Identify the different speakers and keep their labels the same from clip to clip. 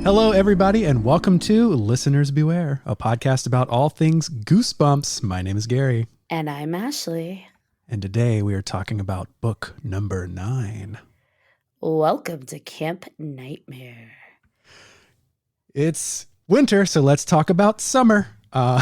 Speaker 1: Hello, everybody, and welcome to Listeners Beware, a podcast about all things Goosebumps. My name is Gary.
Speaker 2: And I'm Ashley.
Speaker 1: And today we are talking about book number 9.
Speaker 2: Welcome to Camp Nightmare.
Speaker 1: It's winter, so let's talk about summer.
Speaker 2: Why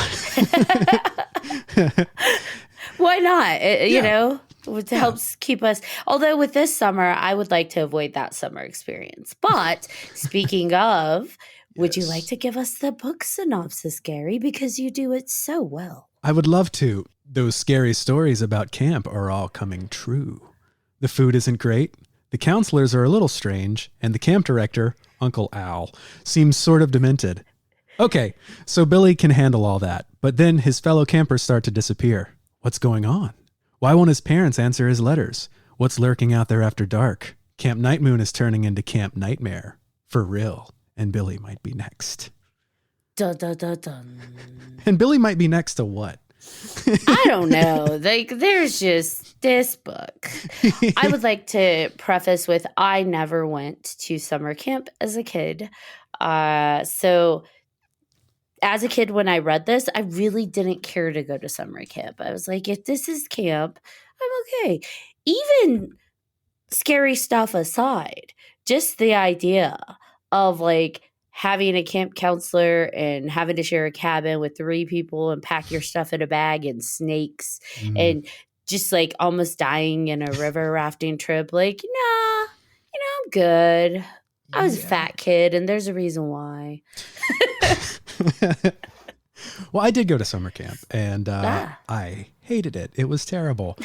Speaker 2: not? You know, it helps keep us. Although with this summer, I would like to avoid that summer experience. But speaking of, would you like to give us the book synopsis, Gary? Because you do it so well.
Speaker 1: I would love to. Those scary stories about camp are all coming true. The food isn't great, the counselors are a little strange, and the camp director, Uncle Al, seems sort of demented. Okay, so Billy can handle all that, but then his fellow campers start to disappear. What's going on? Why won't his parents answer his letters? What's lurking out there after dark? Camp Night Moon is turning into Camp Nightmare. For real. And Billy might be next.
Speaker 2: Dun, dun, dun, dun.
Speaker 1: And Billy might be next to what?
Speaker 2: I don't know. There's just this book. I would like to preface with I never went to summer camp as a kid. So as a kid, when I read this, I really didn't care to go to summer camp. I was like, if this is camp, I'm okay. Even scary stuff aside, just the idea of like having a camp counselor and having to share a cabin with 3 people and pack your stuff in a bag and snakes and just like almost dying in a river rafting trip. Like, nah, I'm good. I was a fat kid and there's a reason why.
Speaker 1: Well, I did go to summer camp and I hated it. It was terrible.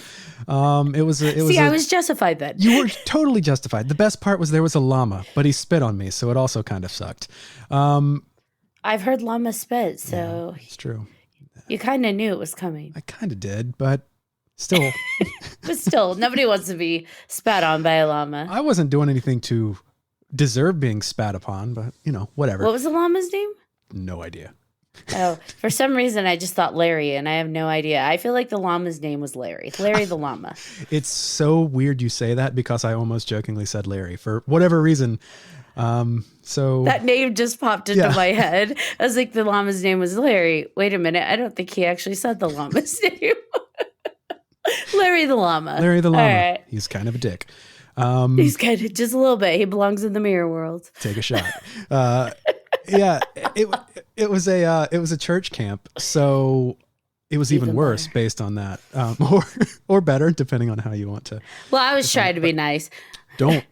Speaker 1: I was justified then. You were totally justified. The best part was there was a llama, but he spit on me, so it also kind of sucked.
Speaker 2: I've heard llama spit, so
Speaker 1: yeah, it's true.
Speaker 2: You kind of knew it was coming.
Speaker 1: I kind of did, but still.
Speaker 2: But still, nobody wants to be spat on by a llama.
Speaker 1: I wasn't doing anything to deserve being spat upon, but whatever.
Speaker 2: What was the llama's name?
Speaker 1: No idea.
Speaker 2: Oh, for some reason, I just thought Larry, and I have no idea. I feel like the llama's name was Larry. Larry the llama.
Speaker 1: It's so weird you say that because I almost jokingly said Larry for whatever reason. So
Speaker 2: that name just popped into my head. I was like, the llama's name was Larry. Wait a minute. I don't think he actually said the llama's name. Larry the llama.
Speaker 1: Larry the llama.
Speaker 2: All right.
Speaker 1: He's kind of a dick.
Speaker 2: He's kind of just a little bit. He belongs in the mirror world.
Speaker 1: Take a shot. Yeah, it was a church camp, so it was even worse better. Based on that, or better depending on how you want to.
Speaker 2: Well, I was trying to be nice.
Speaker 1: Don't.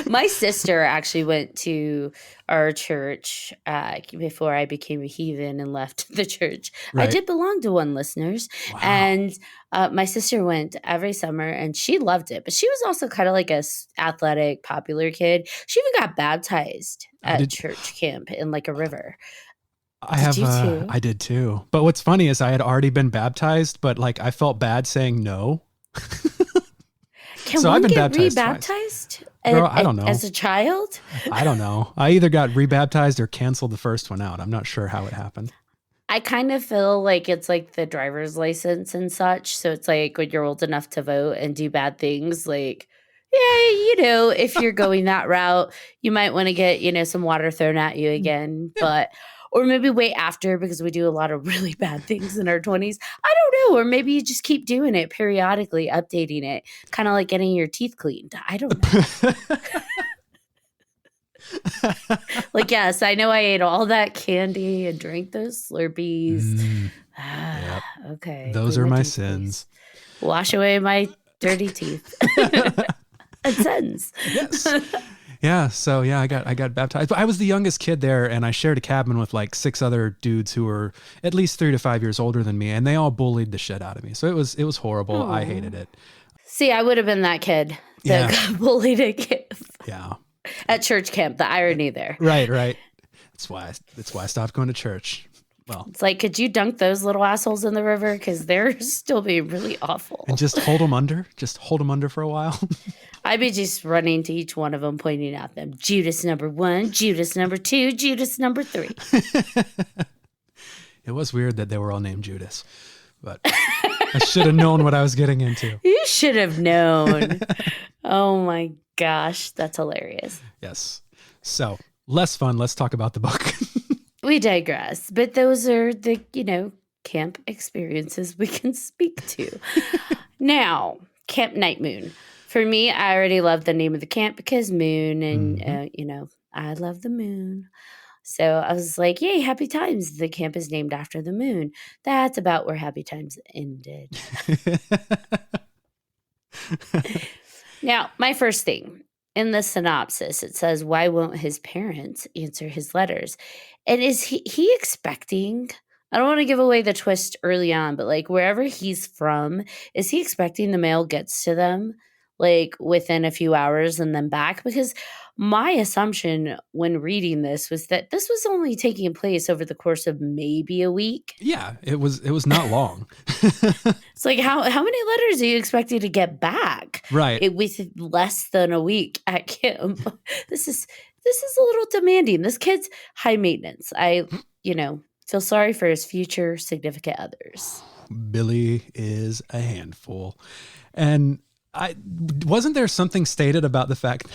Speaker 2: My sister actually went to our church before I became a heathen and left the church. Right. I did belong to one, listeners. Wow. And my sister went every summer and she loved it. But she was also kind of like a athletic, popular kid. She even got baptized at church camp in like a river.
Speaker 1: I did too. But what's funny is I had already been baptized, but like I felt bad saying no.
Speaker 2: Can one get rebaptized?
Speaker 1: Girl, I don't know.
Speaker 2: As a child?
Speaker 1: I don't know. I either got rebaptized or canceled the first one out. I'm not sure how it happened.
Speaker 2: I kind of feel like it's like the driver's license and such. So it's like when you're old enough to vote and do bad things, like, yeah, if you're going that route, you might want to get, some water thrown at you again. Yeah. Or maybe wait after because we do a lot of really bad things in our 20s. I don't know. Or maybe you just keep doing it periodically, updating it. Kind of like getting your teeth cleaned. I don't know. Like, yes, I know I ate all that candy and drank those Slurpees.
Speaker 1: Yep.
Speaker 2: Okay.
Speaker 1: Those are my sins.
Speaker 2: Please. Wash away my dirty teeth. And sins.
Speaker 1: Yes. Yeah, so I got baptized. But I was the youngest kid there, and I shared a cabin with like 6 other dudes who were at least 3 to 5 years older than me, and they all bullied the shit out of me. So it was horrible. Aww. I hated it.
Speaker 2: See, I would have been that kid that got bullied at camp.
Speaker 1: Yeah.
Speaker 2: At church camp, the irony there.
Speaker 1: Right. That's why I stopped going to church. Well,
Speaker 2: it's like, could you dunk those little assholes in the river? Because they're still being really awful.
Speaker 1: And just hold them under? Just hold them under for a while?
Speaker 2: I'd be just running to each one of them, pointing at them. Judas number 1, Judas number 2, Judas number 3.
Speaker 1: It was weird that they were all named Judas. But I should have known what I was getting into.
Speaker 2: You should have known. Oh, my gosh. That's hilarious.
Speaker 1: Yes. So less fun. Let's talk about the book.
Speaker 2: We digress, but those are the, camp experiences we can speak to. Now, Camp Night Moon. For me, I already love the name of the camp because moon and, I love the moon. So I was like, yay, Happy Times. The camp is named after the moon. That's about where Happy Times ended. Now, my first thing. In the synopsis, it says, why won't his parents answer his letters? And is he expecting, I don't want to give away the twist early on, but like wherever he's from, is he expecting the mail gets to them like within a few hours and then back? Because my assumption when reading this was that this was only taking place over the course of maybe a week.
Speaker 1: Yeah, it was not long.
Speaker 2: It's like how many letters are you expecting to get back?
Speaker 1: Right.
Speaker 2: With less than a week at camp. This is a little demanding. This kid's high maintenance. I, feel sorry for his future significant others.
Speaker 1: Billy is a handful. And wasn't there something stated about the fact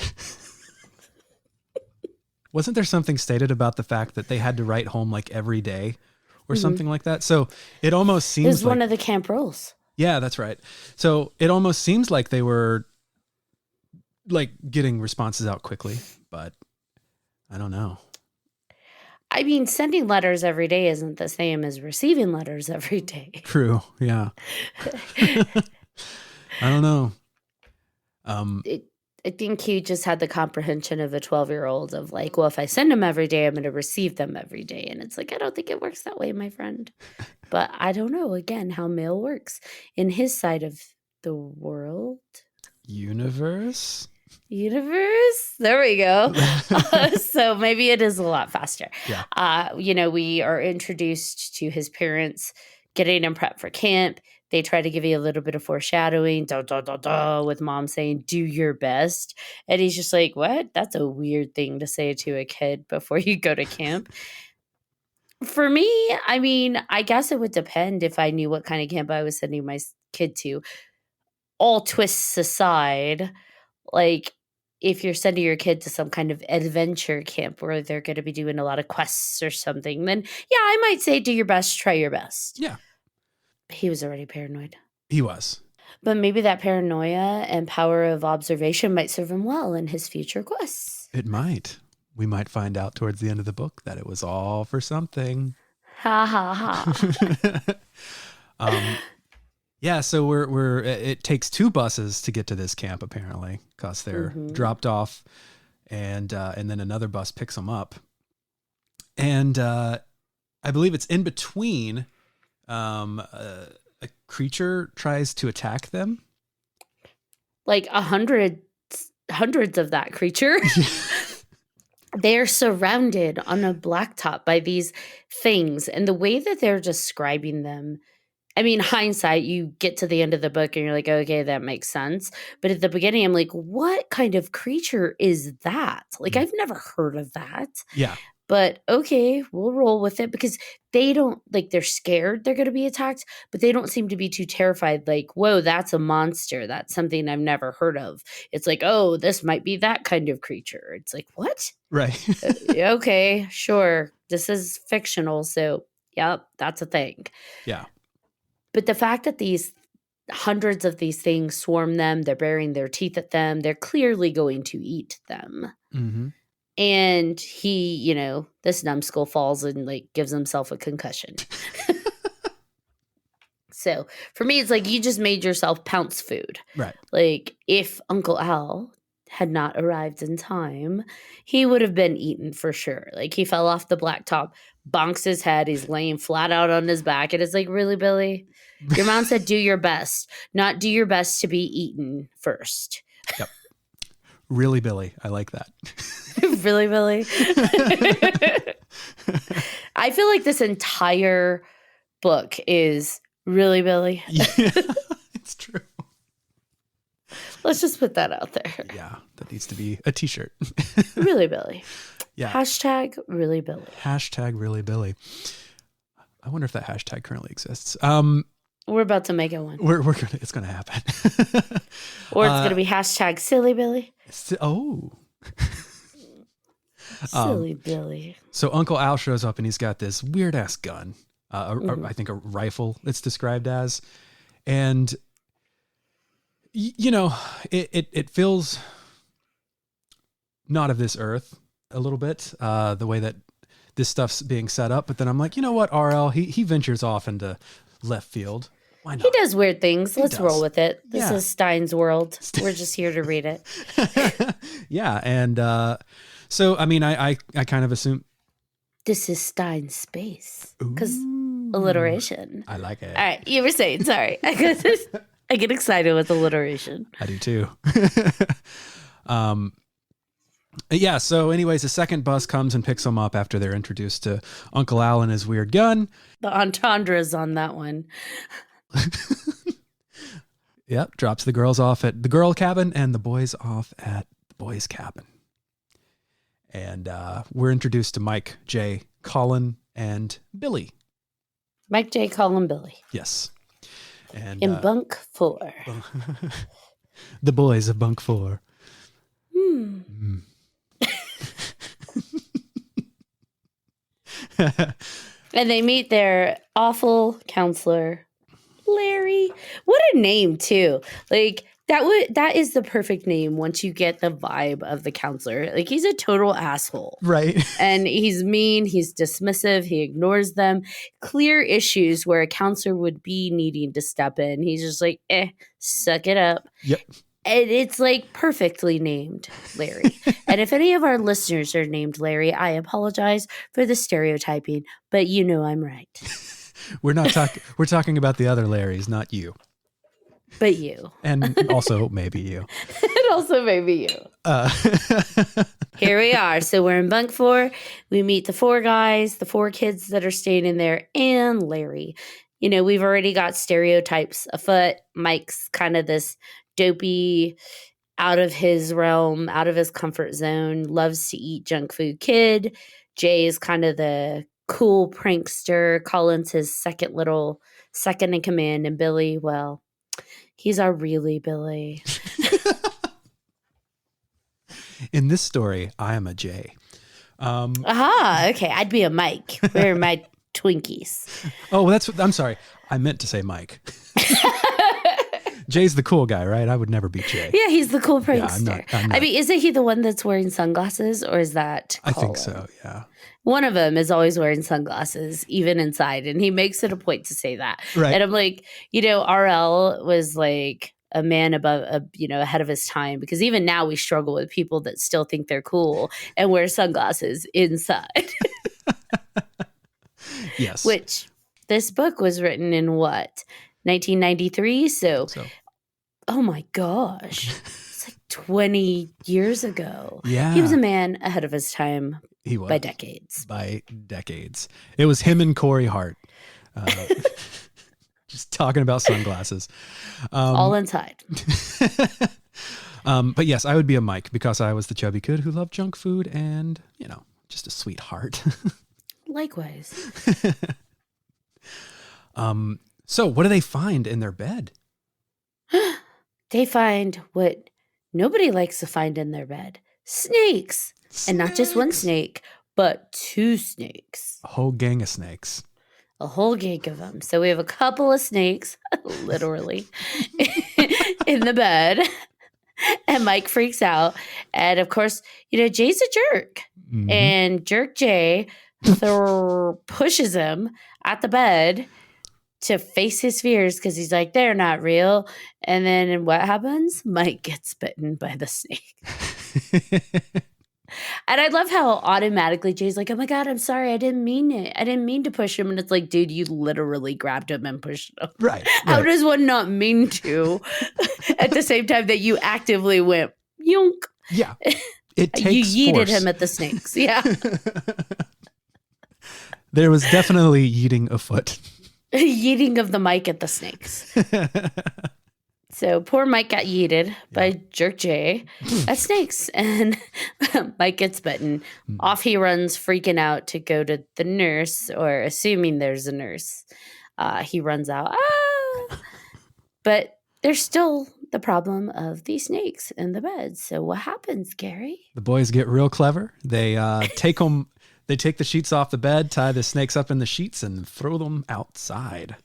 Speaker 1: that they had to write home like every day or something like that? So it almost seems
Speaker 2: it was one of the camp rules.
Speaker 1: Yeah, that's right. So it almost seems like they were like getting responses out quickly, but I don't know.
Speaker 2: I mean, sending letters every day isn't the same as receiving letters every day.
Speaker 1: True. Yeah. I don't know.
Speaker 2: I think he just had the comprehension of a 12-year-old of like, well, if I send them every day, I'm going to receive them every day. And it's like, I don't think it works that way, my friend. But I don't know, again, how mail works in his side of the world.
Speaker 1: Universe?
Speaker 2: There we go. So maybe it is a lot faster.
Speaker 1: Yeah.
Speaker 2: We are introduced to his parents getting him prepped for camp. They try to give you a little bit of foreshadowing, with mom saying, do your best. And he's just like, what? That's a weird thing to say to a kid before you go to camp. For me, I mean, I guess it would depend if I knew what kind of camp I was sending my kid to. All twists aside, like if you're sending your kid to some kind of adventure camp where they're going to be doing a lot of quests or something, then yeah, I might say do your best, try your best.
Speaker 1: Yeah.
Speaker 2: He was already paranoid.
Speaker 1: He was.
Speaker 2: But maybe that paranoia and power of observation might serve him well in his future quests.
Speaker 1: It might. We might find out towards the end of the book that it was all for something.
Speaker 2: Ha ha ha.
Speaker 1: Yeah, so it takes 2 buses to get to this camp apparently, because they're dropped off, and then another bus picks them up, and I believe it's in between. A creature tries to attack them,
Speaker 2: like hundreds of that creature. They're surrounded on a blacktop by these things, and the way that they're describing them, I mean, hindsight, you get to the end of the book and you're like, okay, that makes sense. But at the beginning, I'm like, what kind of creature is that? Like, I've never heard of that.
Speaker 1: Yeah.
Speaker 2: But okay, we'll roll with it because they don't, like, they're scared they're going to be attacked, but they don't seem to be too terrified. Like, whoa, that's a monster. That's something I've never heard of. It's like, oh, this might be that kind of creature. It's like, what?
Speaker 1: Right.
Speaker 2: Okay, sure. This is fictional. So, yep, that's a thing.
Speaker 1: Yeah.
Speaker 2: But the fact that these hundreds of these things swarm them, they're baring their teeth at them, they're clearly going to eat them.
Speaker 1: Mm-hmm.
Speaker 2: And he, this numbskull falls and like gives himself a concussion. So for me, it's like you just made yourself pounce food.
Speaker 1: Right.
Speaker 2: Like if Uncle Al had not arrived in time, he would have been eaten for sure. Like he fell off the blacktop, bonks his head, he's laying flat out on his back. And it's like, really, Billy? Your mom said do your best, not do your best to be eaten first.
Speaker 1: Yep. Really, Billy. I like that.
Speaker 2: Really, Billy? I feel like this entire book is really, Billy.
Speaker 1: Yeah, it's true.
Speaker 2: Let's just put that out there.
Speaker 1: Yeah, that needs to be a t-shirt.
Speaker 2: Really, Billy.
Speaker 1: Yeah.
Speaker 2: Hashtag really, Billy.
Speaker 1: Hashtag really, Billy. I wonder if that hashtag currently exists.
Speaker 2: We're about to make it one.
Speaker 1: It's gonna happen.
Speaker 2: Or it's gonna be hashtag silly Billy.
Speaker 1: Oh.
Speaker 2: Silly Billy.
Speaker 1: So Uncle Al shows up and he's got this weird ass gun.
Speaker 2: Mhm.
Speaker 1: I think a rifle it's described as. And, you know, it feels not of this earth a little bit, the way that this stuff's being set up. But then I'm like, you know what, RL, he ventures off into left field. Why not?
Speaker 2: He does weird things.
Speaker 1: He
Speaker 2: Let's
Speaker 1: does.
Speaker 2: roll with it. This
Speaker 1: Yeah.
Speaker 2: is Stine's world. We're just here to read it.
Speaker 1: Yeah. And so, I mean, I kind of assume.
Speaker 2: This is Stine's space. Because
Speaker 1: Ooh,
Speaker 2: alliteration.
Speaker 1: I like it.
Speaker 2: All right. You were saying, sorry. I get excited with alliteration.
Speaker 1: I do too. Yeah. So anyways, a second bus comes and picks them up after they're introduced to Uncle Al and his weird gun.
Speaker 2: The entendres on that one.
Speaker 1: Yep. Drops the girls off at the girl cabin and the boys off at the boys cabin. And we're introduced to Mike, Jay, Colin, and Billy.
Speaker 2: Mike, J, Colin, Billy.
Speaker 1: Yes. And
Speaker 2: In bunk 4.
Speaker 1: the boys of bunk 4.
Speaker 2: Hmm. And they meet their awful counselor, Larry. What a name, too. Like, that is the perfect name once you get the vibe of the counselor. Like, he's a total asshole.
Speaker 1: Right.
Speaker 2: And he's mean, he's dismissive, he ignores them. Clear issues where a counselor would be needing to step in. He's just like, suck it up.
Speaker 1: Yep.
Speaker 2: And it's like perfectly named Larry. And if any of our listeners are named Larry, I apologize for the stereotyping, but you know I'm right.
Speaker 1: We're talking about the other Larrys, not you.
Speaker 2: But you.
Speaker 1: And also maybe you.
Speaker 2: And also maybe you. Here we are. So we're in bunk 4. We meet the 4 guys, the 4 kids that are staying in there, and Larry. You know, we've already got stereotypes afoot. Mike's kind of this dopey, out of his realm, out of his comfort zone, loves to eat junk food kid. Jay is kind of the cool prankster. Colin's his second in command. And Billy, well, he's our really Billy.
Speaker 1: In this story, I am a Jay.
Speaker 2: Aha, okay. I'd be a Mike. Where are my Twinkies?
Speaker 1: Oh, I'm sorry. I meant to say Mike. Jay's the cool guy, right? I would never be Jay.
Speaker 2: Yeah, he's the cool prankster.
Speaker 1: Yeah, I'm not.
Speaker 2: I mean, isn't he the one that's wearing sunglasses, or is that Colin?
Speaker 1: I think so, yeah.
Speaker 2: One of them is always wearing sunglasses, even inside, and he makes it a point to say that.
Speaker 1: Right.
Speaker 2: And I'm like, you know, RL was like a man ahead of his time, because even now we struggle with people that still think they're cool and wear sunglasses inside.
Speaker 1: Yes.
Speaker 2: Which this book was written in what? 1993? So, oh my gosh. It's like 20 years ago.
Speaker 1: Yeah.
Speaker 2: He was a man ahead of his time.
Speaker 1: He was.
Speaker 2: By decades.
Speaker 1: By decades. It was him and Corey Hart. Just talking about sunglasses.
Speaker 2: All inside.
Speaker 1: But yes, I would be a Mike because I was the chubby kid who loved junk food and, you know, just a sweetheart.
Speaker 2: Likewise.
Speaker 1: So what do they find in their bed?
Speaker 2: They find what nobody likes to find in their bed. Snakes. And not just one snake, but 2 snakes.
Speaker 1: A whole gang of snakes.
Speaker 2: A whole gang of them. So we have a couple of snakes, literally, in the bed. And Mike freaks out. And of course, you know, Jay's a jerk. Mm-hmm. And Jerk Jay pushes him at the bed to face his fears because he's like, they're not real. And then what happens? Mike gets bitten by the snake. And I love how automatically Jay's like, oh my God, I'm sorry. I didn't mean it. I didn't mean to push him. And it's like, dude, you literally grabbed him and pushed him.
Speaker 1: Right.
Speaker 2: How does one not mean to at the same time that you actively went, yonk?
Speaker 1: Yeah. It takes
Speaker 2: you yeeted
Speaker 1: force.
Speaker 2: him at the snakes. Yeah.
Speaker 1: There was definitely yeeting afoot.
Speaker 2: Yeeting of the mic at the snakes. So poor Mike got yeeted by Jerk Jay at snakes, and Mike gets bitten. Off he runs, freaking out to go to the nurse, or assuming there's a nurse. He runs out, but there's still the problem of the snakes in the bed. So what happens, Gary?
Speaker 1: The boys get real clever. They take the sheets off the bed, tie the snakes up in the sheets, and throw them outside.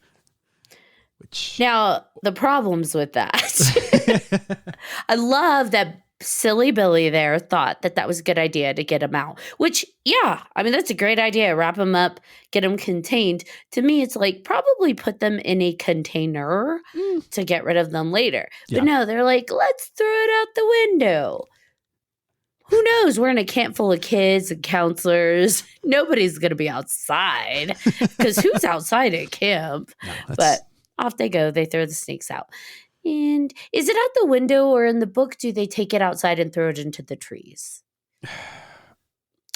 Speaker 2: Now, the problems with that. I love that silly Billy there thought that was a good idea to get him out. Which, yeah, I mean, that's a great idea. Wrap them up, get them contained. To me, it's like probably put them in a container to get rid of them later.
Speaker 1: Yeah.
Speaker 2: But no, they're like, let's throw it out the window. Who knows? We're in a camp full of kids and counselors. Nobody's going to be outside because who's outside at camp?
Speaker 1: No,
Speaker 2: but off they go. They throw the snakes out. And is it out the window, or in the book, do they take it outside and throw it into the trees?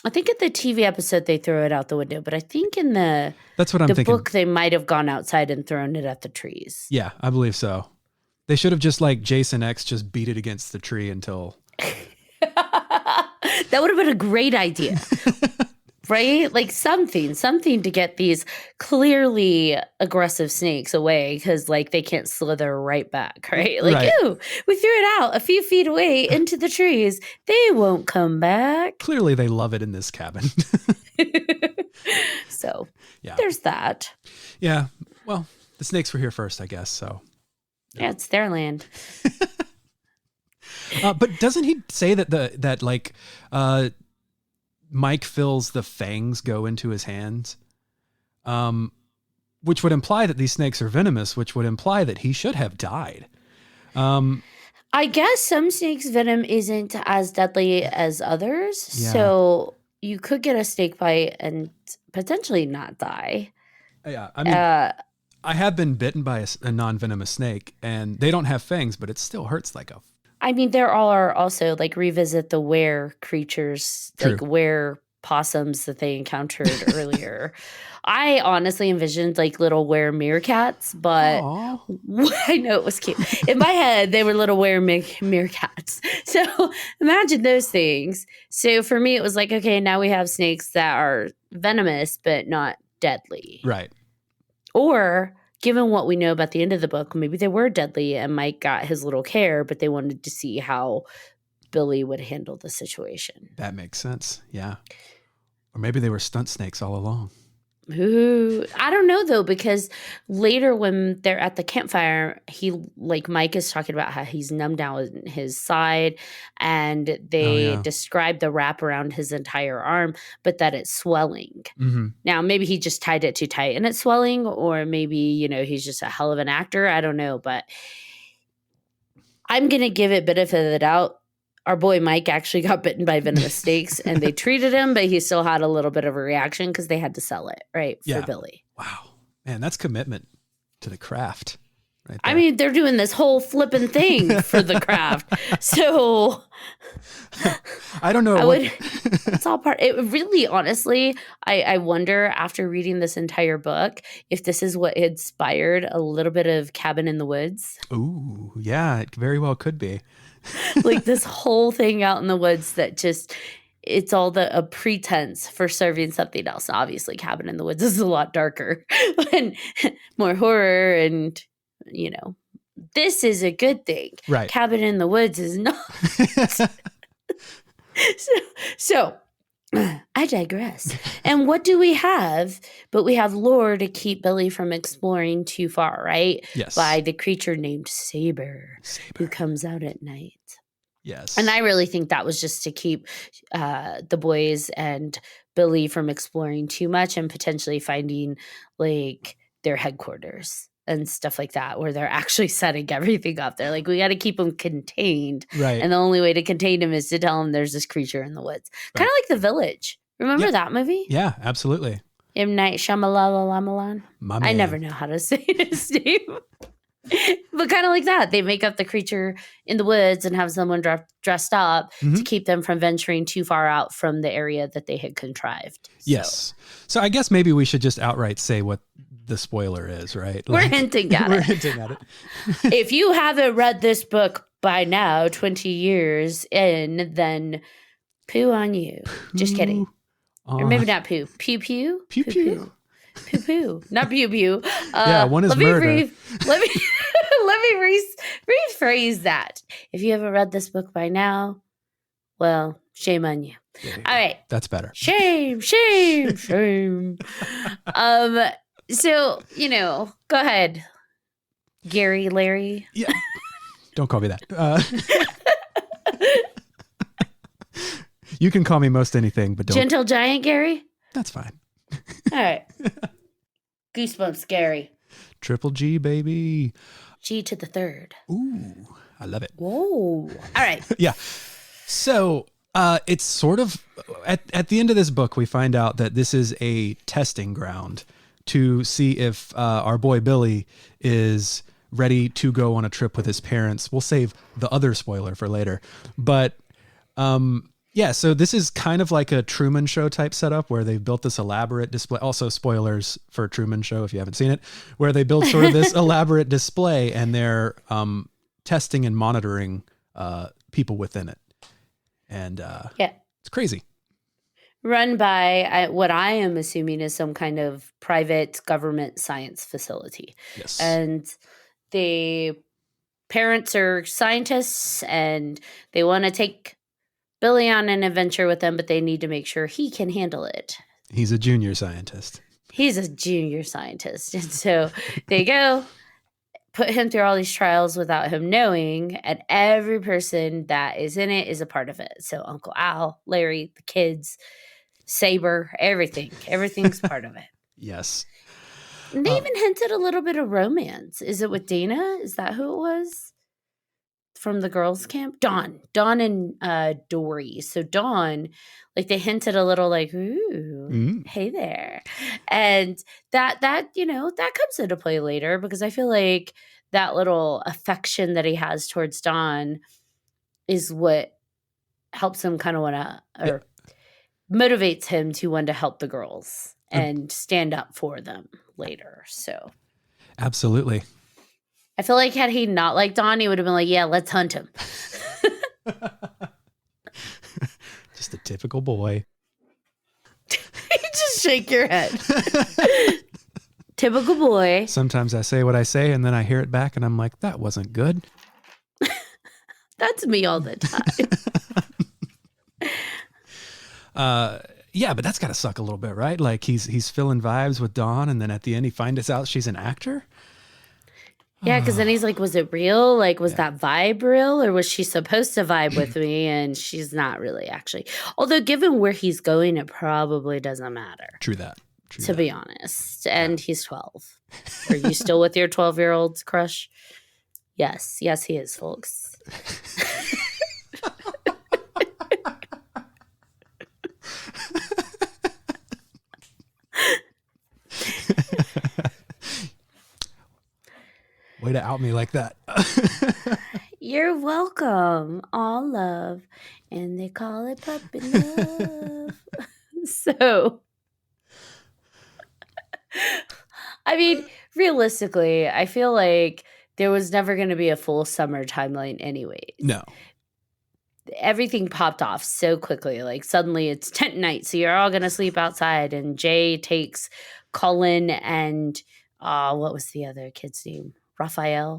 Speaker 2: I think in the TV episode, they throw it out the window, but I think in
Speaker 1: that's what I'm thinking.
Speaker 2: Book, they might have gone outside and thrown it at the trees.
Speaker 1: Yeah, I believe so. They should have just like Jason X just beat it against the tree until...
Speaker 2: That would have been a great idea. Right? Like something to get these clearly aggressive snakes away, because like they can't slither right back, right? Like,
Speaker 1: right.
Speaker 2: Ew, we threw it out a few feet away into the trees. They won't come back.
Speaker 1: Clearly they love it in this cabin.
Speaker 2: So
Speaker 1: yeah,
Speaker 2: there's that.
Speaker 1: Yeah. Well, the snakes were here first, I guess. So
Speaker 2: yeah, it's their land.
Speaker 1: But doesn't he say that Mike feels the fangs go into his hands, which would imply that these snakes are venomous, which would imply that he should have died.
Speaker 2: I guess some snakes' venom isn't as deadly as others,
Speaker 1: yeah.
Speaker 2: So you could get a snake bite and potentially not die.
Speaker 1: Yeah, I mean, I have been bitten by a non-venomous snake, and they don't have fangs, but it still hurts like a...
Speaker 2: I mean, there are also like revisit the were creatures,
Speaker 1: True.
Speaker 2: like were possums that they encountered earlier. I honestly envisioned like little were meerkats, but I know it was cute. In my head, they were little were meerkats. So imagine those things. So for me, it was like, okay, now we have snakes that are venomous, but not deadly.
Speaker 1: Right.
Speaker 2: Or... given what we know about the end of the book, maybe they were deadly and Mike got his little care, but they wanted to see how Billy would handle the situation.
Speaker 1: That makes sense. Yeah. Or maybe they were stunt snakes all along.
Speaker 2: Ooh, I don't know though, because later when they're at the campfire, Mike is talking about how he's numbed down his side, and they describe the wrap around his entire arm, but that it's swelling.
Speaker 1: Mm-hmm.
Speaker 2: Now, maybe he just tied it too tight and it's swelling, or maybe, he's just a hell of an actor. I don't know, but I'm going to give it benefit of the doubt. Our boy Mike actually got bitten by venomous snakes, and they treated him, but he still had a little bit of a reaction because they had to sell it, right, for Billy.
Speaker 1: Wow. Man, that's commitment to the craft. Right there.
Speaker 2: I mean, they're doing this whole flipping thing for the craft. So
Speaker 1: I don't know.
Speaker 2: It's all part. It really, honestly, I wonder after reading this entire book if this is what inspired a little bit of Cabin in the Woods.
Speaker 1: Ooh, yeah, it very well could be.
Speaker 2: Like this whole thing out in the woods that just, it's all a pretense for serving something else. Obviously, Cabin in the Woods is a lot darker and more horror, and this is a good thing.
Speaker 1: Right.
Speaker 2: Cabin in the Woods is not. So I digress. And what do we have? But we have lore to keep Billy from exploring too far, right?
Speaker 1: Yes.
Speaker 2: By the creature named Saber, who comes out at night.
Speaker 1: Yes.
Speaker 2: And I really think that was just to keep the boys and Billy from exploring too much and potentially finding like their headquarters and stuff like that, where they're actually setting everything up. They're like, we got to keep them contained.
Speaker 1: Right.
Speaker 2: And the only way to contain them is to tell them there's this creature in the woods. Right. Kind of like The Village. Remember that movie?
Speaker 1: Yeah, absolutely.
Speaker 2: M. Night Shyamalan.
Speaker 1: I
Speaker 2: never know how to say his name. But kind of like that. They make up the creature in the woods and have someone dressed up to keep them from venturing too far out from the area that they had contrived.
Speaker 1: Yes. So I guess maybe we should just outright say what the spoiler is, right?
Speaker 2: We're hinting at it.
Speaker 1: We're hinting at it.
Speaker 2: If you haven't read this book by now, 20 years in, then poo on you. Just kidding. Or maybe not poo. Pew pew?
Speaker 1: Pew pew.
Speaker 2: Poo poo. Not pew pew.
Speaker 1: Yeah, one is murder.
Speaker 2: Let me rephrase that. If you haven't read this book by now, well, shame on you. All right.
Speaker 1: That's better.
Speaker 2: Shame. So, go ahead, Gary, Larry.
Speaker 1: Yeah. Don't call me that. You can call me most anything, but don't.
Speaker 2: Gentle Giant Gary?
Speaker 1: That's fine.
Speaker 2: All right. Goosebumps Gary.
Speaker 1: Triple G, baby.
Speaker 2: G to the third.
Speaker 1: Ooh, I love it.
Speaker 2: Whoa. All right.
Speaker 1: Yeah. So it's sort of, at the end of this book, we find out that this is a testing ground to see if our boy Billy is ready to go on a trip with his parents. We'll save the other spoiler for later. But yeah, so this is kind of like a Truman Show type setup where they've built this elaborate display. Also, spoilers for Truman Show if you haven't seen it, where they build sort of this elaborate display and they're testing and monitoring people within it. And
Speaker 2: yeah,
Speaker 1: it's crazy.
Speaker 2: Run by what I am assuming is some kind of private government science facility.
Speaker 1: Yes.
Speaker 2: And the parents are scientists and they want to take Billy on an adventure with them, but they need to make sure he can handle it.
Speaker 1: He's a junior scientist.
Speaker 2: He's a junior scientist. And so they go, put him through all these trials without him knowing, and every person that is in it is a part of it. So Uncle Al, Larry, the kids, Saber, everything's part of it.
Speaker 1: Yes.
Speaker 2: And they even hinted a little bit of romance. Is it with Dana? Is that who it was? From the girls' camp? Dawn and Dory. So Dawn, like they hinted a little like, ooh, hey there. And that comes into play later because I feel like that little affection that he has towards Dawn is what helps him kind of want to, or motivates him to want to help the girls and stand up for them later. So
Speaker 1: absolutely.
Speaker 2: I feel like had he not liked Dawn, he would have been like, yeah, let's hunt him.
Speaker 1: Just a typical boy.
Speaker 2: You just shake your head. Typical boy.
Speaker 1: Sometimes I say what I say and then I hear it back and I'm like, that wasn't good.
Speaker 2: That's me all the
Speaker 1: time. Yeah, but that's got to suck a little bit, right? Like he's feeling vibes with Dawn and then at the end he finds out she's an actor.
Speaker 2: Yeah, because then he's like, was it real? Like, was that vibe real? Or was she supposed to vibe with me? And she's not really actually. Although given where he's going, it probably doesn't matter.
Speaker 1: True that.
Speaker 2: To be honest. And he's 12. Are you still with your 12-year-old crush? Yes. Yes, he is, folks.
Speaker 1: Way to out me like that.
Speaker 2: You're welcome. All love. And they call it puppy love. So, I mean, realistically, I feel like there was never going to be a full summer timeline anyway.
Speaker 1: No.
Speaker 2: Everything popped off so quickly. Like suddenly it's tent night, so you're all going to sleep outside. And Jay takes Colin and what was the other kid's name? Roger.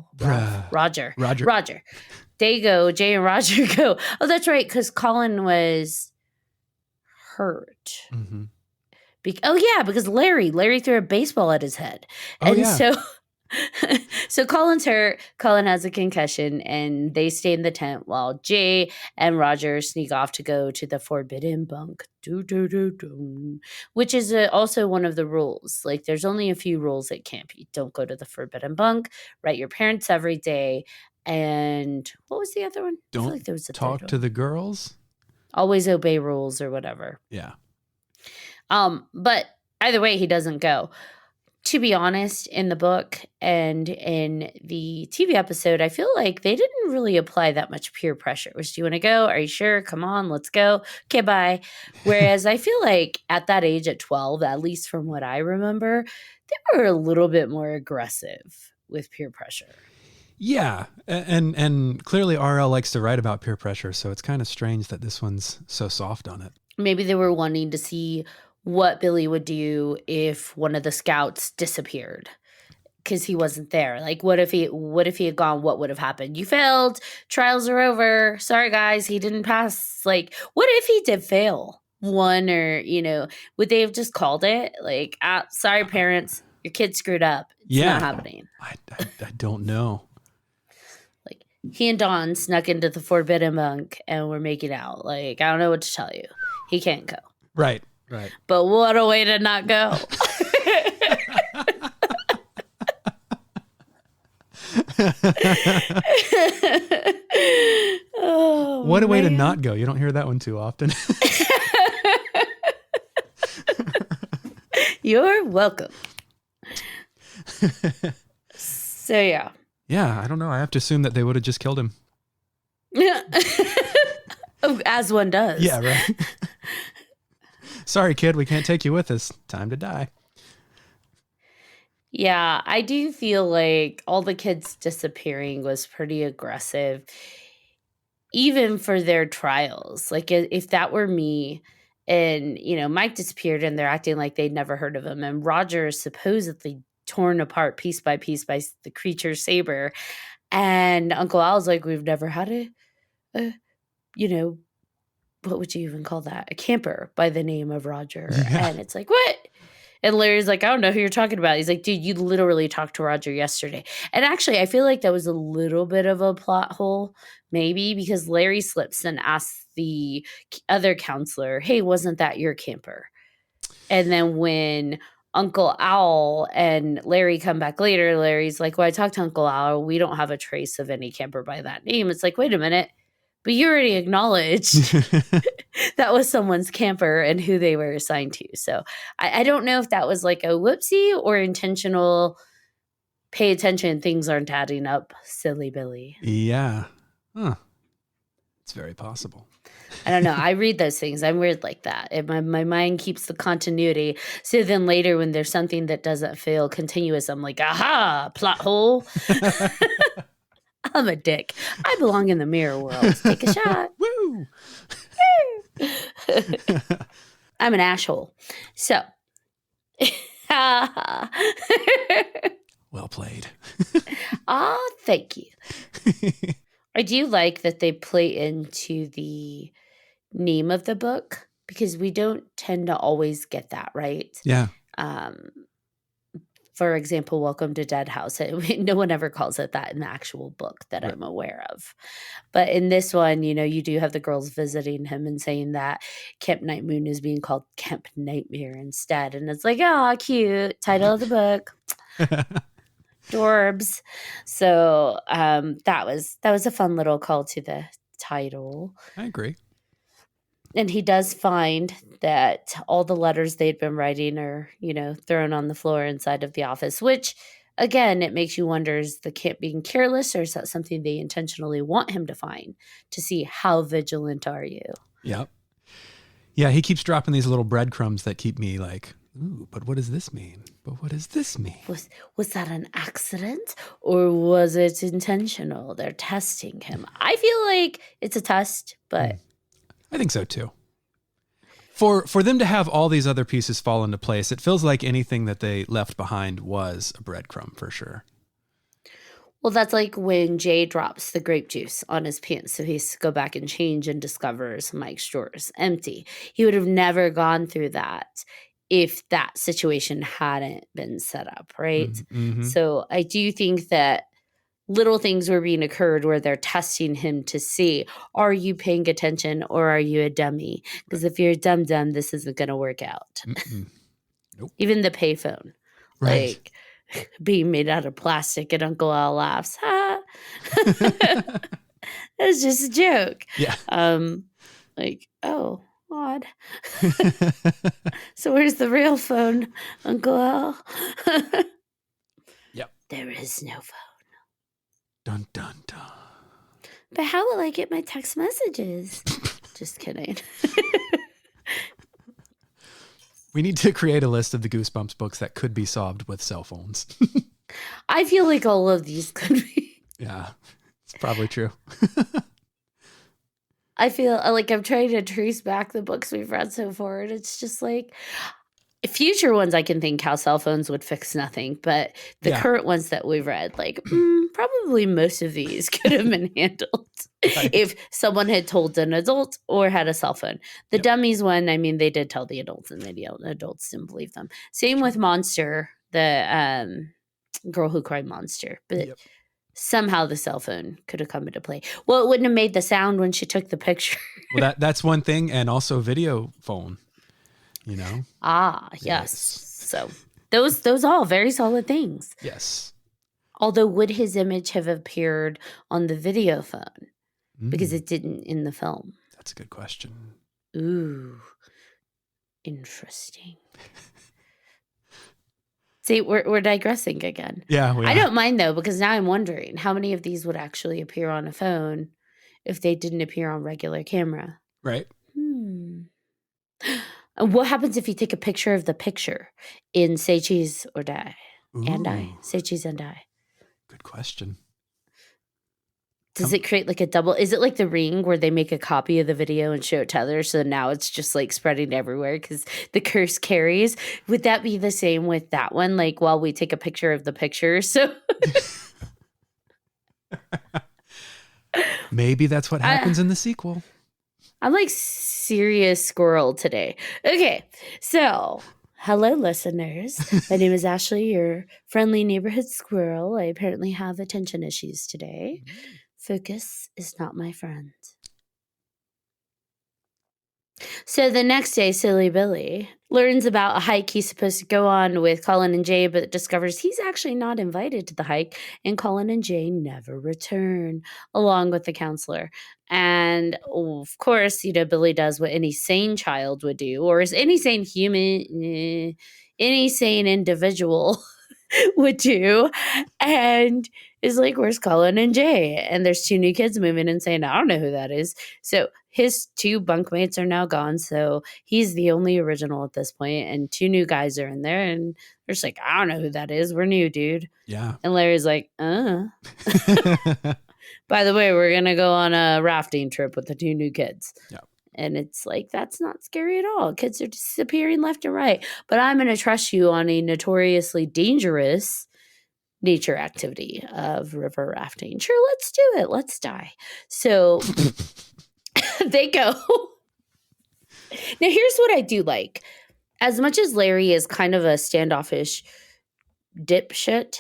Speaker 2: They go, Jay and Roger go. Oh, that's right, because Colin was hurt.
Speaker 1: Mm-hmm.
Speaker 2: Because Larry threw a baseball at his head. So Colin's hurt. Colin has a concussion, and they stay in the tent while Jay and Roger sneak off to go to the forbidden bunk. Which is also one of the rules. Like, there's only a few rules at camp. You don't go to the forbidden bunk. Write your parents every day. And what was the other one?
Speaker 1: Don't
Speaker 2: I feel like there was a
Speaker 1: talk to the girls.
Speaker 2: Always obey rules or whatever.
Speaker 1: Yeah.
Speaker 2: But either way, he doesn't go. To be honest, in the book and in the TV episode, I feel like they didn't really apply that much peer pressure. It was, do you want to go? Are you sure? Come on, let's go. Okay, bye. Whereas I feel like at that age, at 12, at least from what I remember, they were a little bit more aggressive with peer pressure.
Speaker 1: Yeah. And clearly RL likes to write about peer pressure. So it's kind of strange that this one's so soft on it.
Speaker 2: Maybe they were wanting to see what Billy would do if one of the scouts disappeared. because he wasn't there. Like, what if he had gone? What would have happened? You failed. Trials are over. Sorry, guys, he didn't pass. Like, what if he did fail one, or would they have just called it? Like, sorry, parents, your kid screwed up. It's not happening.
Speaker 1: I don't know.
Speaker 2: Like, he and Dawn snuck into the Forbidden Monk and were making out. Like, I don't know what to tell you. He can't go.
Speaker 1: Right.
Speaker 2: But what a way to not go.
Speaker 1: What a way to not go. You don't hear that one too often.
Speaker 2: You're welcome. So, yeah.
Speaker 1: Yeah, I don't know. I have to assume that they would have just killed him.
Speaker 2: As one does.
Speaker 1: Yeah, right. Sorry, kid, we can't take you with us. Time to die.
Speaker 2: Yeah, I do feel like all the kids disappearing was pretty aggressive, even for their trials. Like, if that were me and, Mike disappeared and they're acting like they'd never heard of him, and Roger is supposedly torn apart piece by piece by the creature saber, and Uncle Al's like, we've never had a what would you even call that? A camper by the name of Roger. Yeah. And it's like, what? And Larry's like, I don't know who you're talking about. He's like, dude, you literally talked to Roger yesterday. And actually, I feel like that was a little bit of a plot hole, maybe, because Larry slips and asks the other counselor, hey, wasn't that your camper? And then when Uncle Owl and Larry come back later, Larry's like, well, I talked to Uncle Owl. We don't have a trace of any camper by that name. It's like, wait a minute. But you already acknowledged that was someone's camper and who they were assigned to. So I don't know if that was like a whoopsie or intentional, pay attention, things aren't adding up, silly Billy.
Speaker 1: Yeah. Huh. It's very possible.
Speaker 2: I don't know. I read those things. I'm weird like that. My mind keeps the continuity. So then later when there's something that doesn't feel continuous, I'm like, aha, plot hole. I'm a dick. I belong in the mirror world. Take a shot.
Speaker 1: Woo!
Speaker 2: I'm an asshole. So.
Speaker 1: Well played.
Speaker 2: Thank you. I do like that they play into the name of the book, because we don't tend to always get that, right?
Speaker 1: Yeah.
Speaker 2: For example, Welcome to Dead House. No one ever calls it that in the actual book that right. I'm aware of. But in this one, you do have the girls visiting him and saying that Camp Night Moon is being called Camp Nightmare instead. And it's like, oh, cute. Title of the book. Dorbs. So that was a fun little call to the title.
Speaker 1: I agree.
Speaker 2: And he does find that all the letters they'd been writing are, thrown on the floor inside of the office, which, again, it makes you wonder, is the camp being careless, or is that something they intentionally want him to find to see how vigilant are you?
Speaker 1: Yep. Yeah, he keeps dropping these little breadcrumbs that keep me like, ooh, but what does this mean? But what does this mean?
Speaker 2: Was that an accident, or was it intentional? They're testing him. I feel like it's a test, but...
Speaker 1: I think so too. For them to have all these other pieces fall into place, it feels like anything that they left behind was a breadcrumb for sure.
Speaker 2: Well, that's like when Jay drops the grape juice on his pants, so he has to go back and change and discovers Mike's drawers empty. He would have never gone through that if that situation hadn't been set up, right? Mm-hmm. So I do think that little things were being occurred where they're testing him to see, are you paying attention or are you a dummy? Because if you're a dum-dum, this isn't going to work out.
Speaker 1: Nope.
Speaker 2: Even the payphone, like being made out of plastic, and Uncle Al laughs. Ha! That's just a joke.
Speaker 1: Yeah.
Speaker 2: Like, oh, odd. So where's the real phone, Uncle Al?
Speaker 1: Yep.
Speaker 2: There is no phone.
Speaker 1: Dun, dun, dun.
Speaker 2: But how will I get my text messages? Just kidding.
Speaker 1: We need to create a list of the Goosebumps books that could be solved with cell phones.
Speaker 2: I feel like all of these could be.
Speaker 1: Yeah, it's probably true.
Speaker 2: I feel like I'm trying to trace back the books we've read so far, and it's just like, future ones, I can think how cell phones would fix nothing, but the
Speaker 1: Yeah.
Speaker 2: current ones that we've read, like, probably most of these could have been handled
Speaker 1: Right.
Speaker 2: if someone had told an adult or had a cell phone. The
Speaker 1: Yep.
Speaker 2: dummies one, I mean, they did tell the adults, and the adults didn't believe them. Same with Monster, the girl who cried Monster, but
Speaker 1: Yep.
Speaker 2: somehow the cell phone could have come into play. Well, it wouldn't have made the sound when she took the picture.
Speaker 1: Well, that's one thing, and also video phone. You know.
Speaker 2: Yes. So those all very solid things.
Speaker 1: Yes.
Speaker 2: Although, would his image have appeared on the video phone? Because it didn't in the film.
Speaker 1: That's a good question.
Speaker 2: Ooh, interesting. See, we're digressing again.
Speaker 1: Yeah,
Speaker 2: I don't mind though, because now I'm wondering how many of these would actually appear on a phone if they didn't appear on regular camera.
Speaker 1: Right.
Speaker 2: And what happens if you take a picture of the picture in Say Cheese or Die? And I.
Speaker 1: Ooh.
Speaker 2: Say Cheese and Die.
Speaker 1: Good question.
Speaker 2: Does it create like a double? Is it like The Ring where they make a copy of the video and show it to others? So now it's just like spreading everywhere because the curse carries. Would that be the same with that one? Like while we take a picture of the picture. So
Speaker 1: maybe that's what happens in the sequel.
Speaker 2: I'm like serious squirrel today. Okay. So hello, listeners. My name is Ashley, your friendly neighborhood squirrel. I apparently have attention issues today. Focus is not my friend. So the next day, Silly Billy learns about a hike he's supposed to go on with Colin and Jay, but discovers he's actually not invited to the hike, and Colin and Jay never return, along with the counselor. And of course, Billy does what any sane child would do, or is any sane human, any sane individual would do, and is like, where's Colin and Jay? And there's two new kids moving and saying, I don't know who that is. So his two bunkmates are now gone. So he's the only original at this point, and two new guys are in there, and they're just like, I don't know who that is. We're new, dude.
Speaker 1: Yeah.
Speaker 2: And Larry's like, By the way, we're going to go on a rafting trip with the two new kids.
Speaker 1: Yeah.
Speaker 2: And it's like, that's not scary at all. Kids are disappearing left and right. But I'm going to trust you on a notoriously dangerous nature activity of river rafting. Sure, let's do it. Let's die. So they go. Now, here's what I do like. As much as Larry is kind of a standoffish dipshit,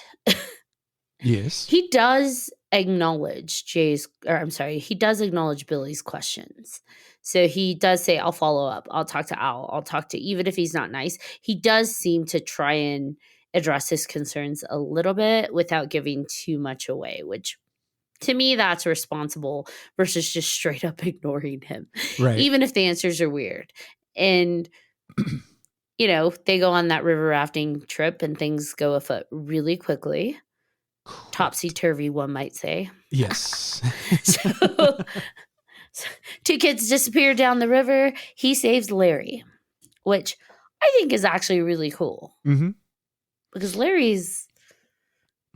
Speaker 1: yes,
Speaker 2: he does acknowledge he does acknowledge Billy's questions. So he does say, I'll follow up. I'll talk to Al. I'll talk to, even if he's not nice, he does seem to try and address his concerns a little bit without giving too much away, which to me, that's responsible versus just straight up ignoring him.
Speaker 1: right.
Speaker 2: Even if the answers are weird. And, they go on that river rafting trip and things go afoot really quickly. Topsy-turvy, one might say.
Speaker 1: Yes.
Speaker 2: So two kids disappear down the river. He saves Larry, which I think is actually really cool.
Speaker 1: Mm-hmm.
Speaker 2: Because Larry's,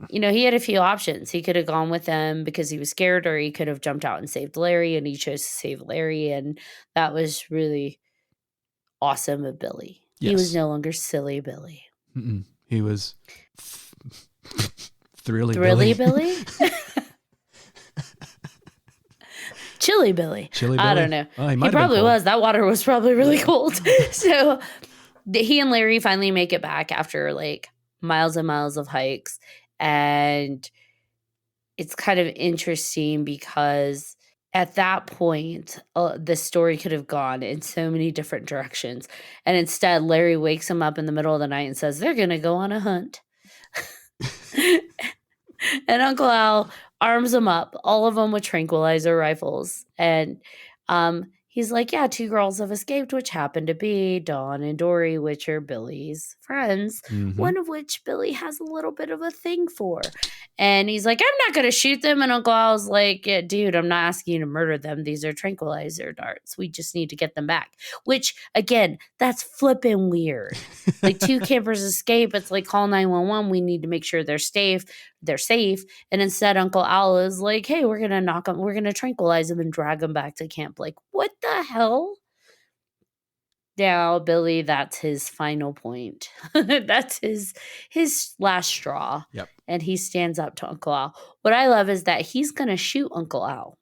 Speaker 2: he had a few options. He could have gone with them because he was scared, or he could have jumped out and saved Larry, and he chose to save Larry, and that was really awesome of Billy. Yes. He was no longer silly Billy.
Speaker 1: Mm-mm. He was Thrilly
Speaker 2: Billy? Chilly Billy. I don't know.
Speaker 1: Oh,
Speaker 2: he probably was. That water was probably really cold. So he and Larry finally make it back after like miles and miles of hikes. And it's kind of interesting because at that point, the story could have gone in so many different directions. And instead, Larry wakes him up in the middle of the night and says, they're going to go on a hunt. And Uncle Al arms them up, all of them with tranquilizer rifles. And he's like, yeah, two girls have escaped, which happen to be Dawn and Dory, which are Billy's friends, one of which Billy has a little bit of a thing for. And he's like, I'm not going to shoot them. And Uncle Al's like, yeah, dude, I'm not asking you to murder them. These are tranquilizer darts. We just need to get them back. Which, again, that's flipping weird. Like two campers escape. It's like, call 911. We need to make sure they're safe. And instead, Uncle Al is like, hey, we're going to knock them. We're going to tranquilize them and drag them back to camp. Like, what the hell? Now, Billy, that's his final point. That's his last straw.
Speaker 1: Yep.
Speaker 2: And he stands up to Uncle Al. What I love is that he's going to shoot Uncle Al.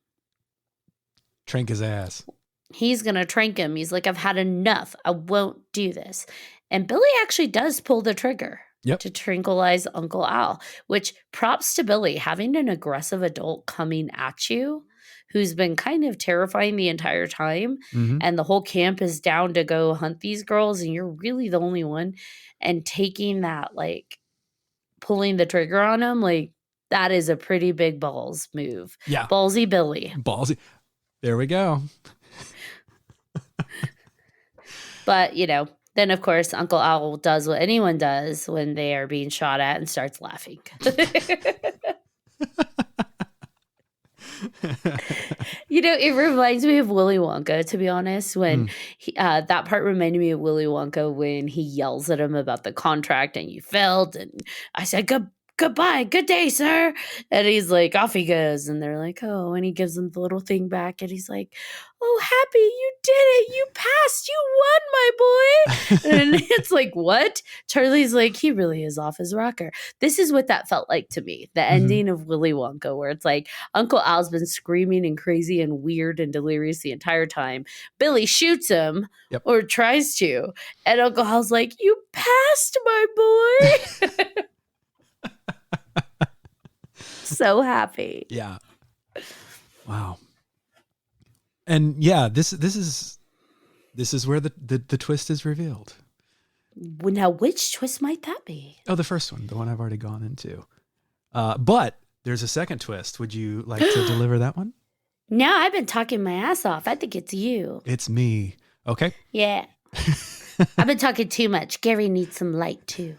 Speaker 1: Trank his ass.
Speaker 2: He's going to trank him. He's like, I've had enough. I won't do this. And Billy actually does pull the trigger to tranquilize Uncle Al, which props to Billy. Having an aggressive adult coming at you who's been kind of terrifying the entire time, and the whole camp is down to go hunt these girls, and you're really the only one, and taking that, like, pulling the trigger on him, like, that is a pretty big balls move.
Speaker 1: Yeah.
Speaker 2: Ballsy Billy.
Speaker 1: Ballsy. There we go.
Speaker 2: But, then, of course, Uncle Al does what anyone does when they are being shot at and starts laughing. It reminds me of Willy Wonka, to be honest, when that part reminded me of Willy Wonka when he yells at him about the contract and you failed. And I said, goodbye, good day, sir. And he's like, off he goes. And they're like, oh, and he gives him the little thing back. And he's like, oh, Happy, you did it. You passed. You won, my boy. And it's like, what? Charlie's like, he really is off his rocker. This is what that felt like to me. The ending of Willy Wonka, where it's like Uncle Al's been screaming and crazy and weird and delirious the entire time. Billy shoots him or tries to. And Uncle Al's like, you passed, my boy. So happy.
Speaker 1: Yeah. Wow. And yeah, this is where the twist is revealed.
Speaker 2: Now, which twist might that be?
Speaker 1: Oh, the first one, the one I've already gone into. But there's a second twist. Would you like to deliver that one?
Speaker 2: No, I've been talking my ass off. I think it's you.
Speaker 1: It's me. Okay.
Speaker 2: Yeah. I've been talking too much. Gary needs some light too.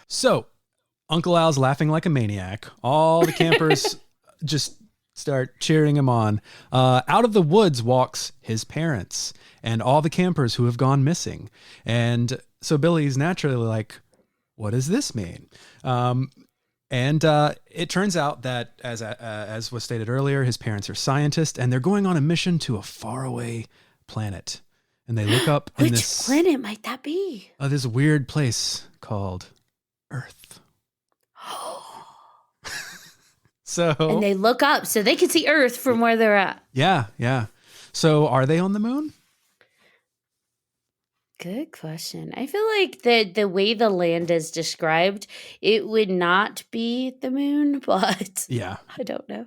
Speaker 1: So, Uncle Al's laughing like a maniac. All the campers just start cheering him on. Out of the woods walks his parents and all the campers who have gone missing. And so Billy's naturally like, what does this mean? And it turns out that, as was stated earlier, his parents are scientists, and they're going on a mission to a faraway planet. And they look up in
Speaker 2: Which planet might that be?
Speaker 1: This weird place called Earth.
Speaker 2: And they look up so they can see Earth from where they're at.
Speaker 1: Yeah, yeah. So are they on the moon?
Speaker 2: Good question. I feel like the way the land is described, it would not be the moon, but
Speaker 1: yeah,
Speaker 2: I don't know.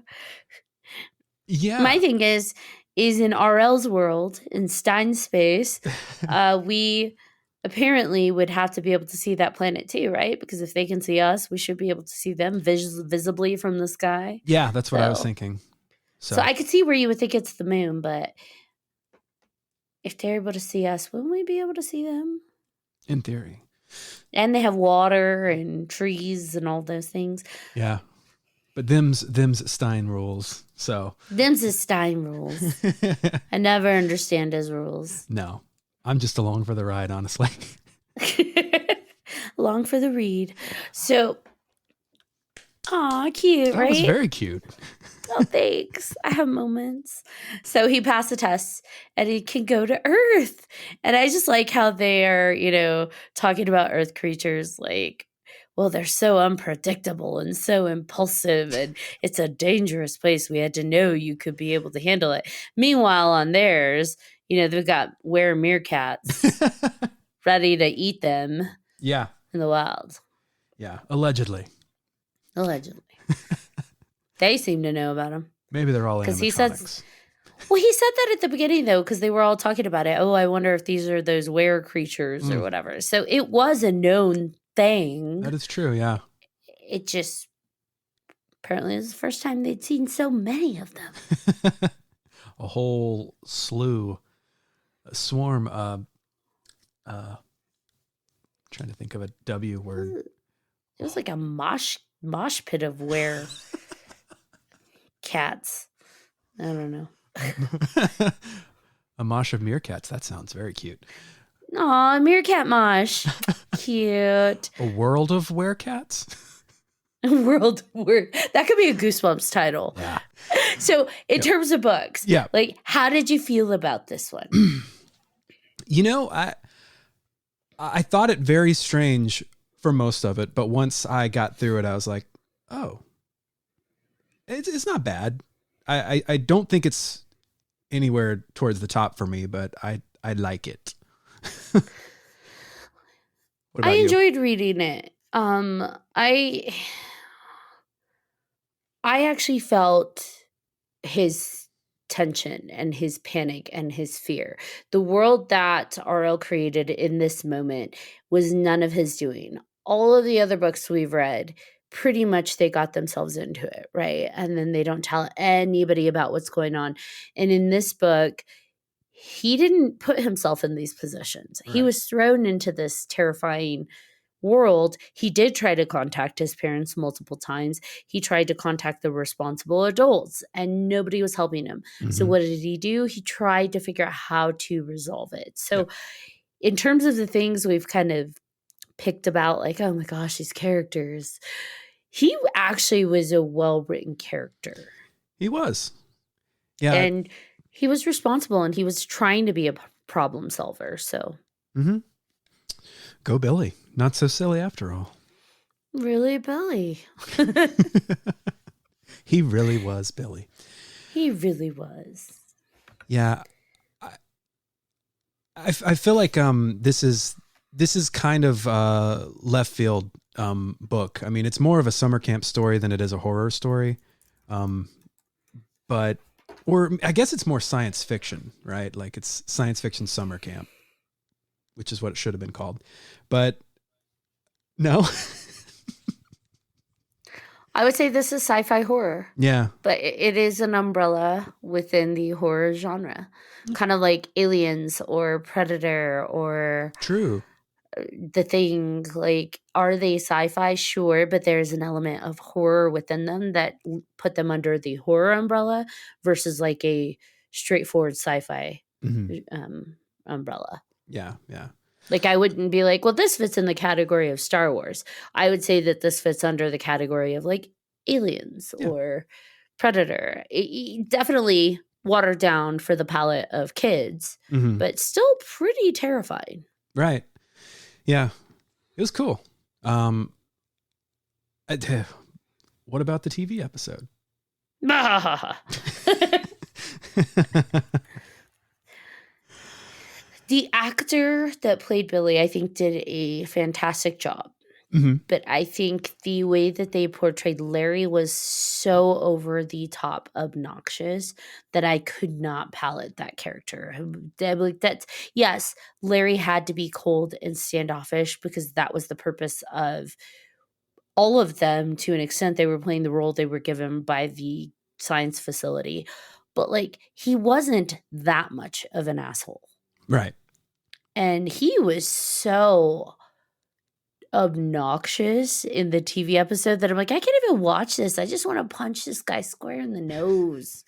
Speaker 1: Yeah.
Speaker 2: My thing is in RL's world, in Stine's space, we apparently would have to be able to see that planet too, right? Because if they can see us, we should be able to see them visibly from the sky.
Speaker 1: Yeah, that's what I was thinking.
Speaker 2: So I could see where you would think it's the moon, but if they're able to see us, wouldn't we be able to see them?
Speaker 1: In theory.
Speaker 2: And they have water and trees and all those things.
Speaker 1: Yeah. But them's Stine rules. So
Speaker 2: them's his Stine rules. I never understand his rules.
Speaker 1: No. I'm just along for the ride, honestly.
Speaker 2: Along for the read. So, aw, cute, right?
Speaker 1: That was very cute.
Speaker 2: Oh, thanks. I have moments. So he passed the test and he can go to Earth. And I just like how they are, talking about Earth creatures like, well, they're so unpredictable and so impulsive, and it's a dangerous place. We had to know you could be able to handle it. Meanwhile, on theirs, they've got meerkats ready to eat them.
Speaker 1: Yeah.
Speaker 2: In the wild.
Speaker 1: Yeah. Allegedly.
Speaker 2: They seem to know about them.
Speaker 1: Maybe they're all animatronics.
Speaker 2: He said that at the beginning, though, because they were all talking about it. Oh, I wonder if these are those were creatures or whatever. So it was a known thing.
Speaker 1: That is true, yeah.
Speaker 2: It just apparently was the first time they'd seen so many of them.
Speaker 1: A whole slew, a swarm. Trying to think of a W word.
Speaker 2: It was like a mosh pit of cats. I don't know.
Speaker 1: A mosh of meerkats. That sounds very cute.
Speaker 2: Aw, meerkat mosh. Cute.
Speaker 1: A world of werecats?
Speaker 2: That could be a Goosebumps title.
Speaker 1: Yeah.
Speaker 2: So in terms of books,
Speaker 1: yeah.
Speaker 2: like, how did you feel about this one?
Speaker 1: You know, I thought it very strange for most of it, but once I got through it, I was like, oh, it's not bad. I don't think it's anywhere towards the top for me, but I like it. What
Speaker 2: I
Speaker 1: about you?
Speaker 2: enjoyed reading it. I actually felt his tension and his panic and his fear. The world that RL created in this moment was none of his doing. All of the other books we've read, pretty much they got themselves into it, right? And then they don't tell anybody about what's going on. And in this book, he didn't put himself in these positions. He
Speaker 1: Right.
Speaker 2: was thrown into this terrifying world. He did try to contact his parents multiple times. He tried to contact the responsible adults and nobody was helping him. So
Speaker 1: Mm-hmm.
Speaker 2: what did he do? He tried to figure out how to resolve it. So
Speaker 1: Yep.
Speaker 2: in terms of the things we've kind of picked about, like, oh my gosh, these characters, he actually was a well-written character.
Speaker 1: He was. Yeah.
Speaker 2: And he was responsible and he was trying to be a problem solver. So
Speaker 1: Mm-hmm. Go Billy. Not so silly after all.
Speaker 2: really, Billy.
Speaker 1: He really was Billy.
Speaker 2: He really was.
Speaker 1: Yeah. I feel like this is kind of left field book. I mean, it's more of a summer camp story than it is a horror story. But or I guess it's more science fiction, right? Like it's science fiction summer camp, which is what it should have been called. But no.
Speaker 2: I would say this is sci-fi horror,
Speaker 1: Yeah.
Speaker 2: but it is an umbrella within the horror genre, kind of like Aliens or Predator or
Speaker 1: True.
Speaker 2: The Thing. Like, are they sci-fi? Sure, but there's an element of horror within them that put them under the horror umbrella versus like a straightforward sci-fi
Speaker 1: Mm-hmm.
Speaker 2: Umbrella.
Speaker 1: Yeah. Yeah.
Speaker 2: Like, I wouldn't be like, well, this fits in the category of Star Wars. I would say that this fits under the category of like Aliens
Speaker 1: Yeah.
Speaker 2: or Predator. It definitely watered down for the palate of kids,
Speaker 1: Mm-hmm.
Speaker 2: but still pretty terrifying.
Speaker 1: Right. Yeah. It was cool. What about the TV episode?
Speaker 2: The actor that played Billy, I think, did a fantastic job.
Speaker 1: Mm-hmm.
Speaker 2: But I think the way that they portrayed Larry was so over the top obnoxious that I could not palate that character. That's yes, Larry had to be cold and standoffish because that was the purpose of all of them. To an extent, they were playing the role they were given by the science facility. But like, he wasn't that much of an asshole.
Speaker 1: Right.
Speaker 2: And he was so obnoxious in the TV episode that I'm like, I can't even watch this. I just want to punch this guy square in the nose.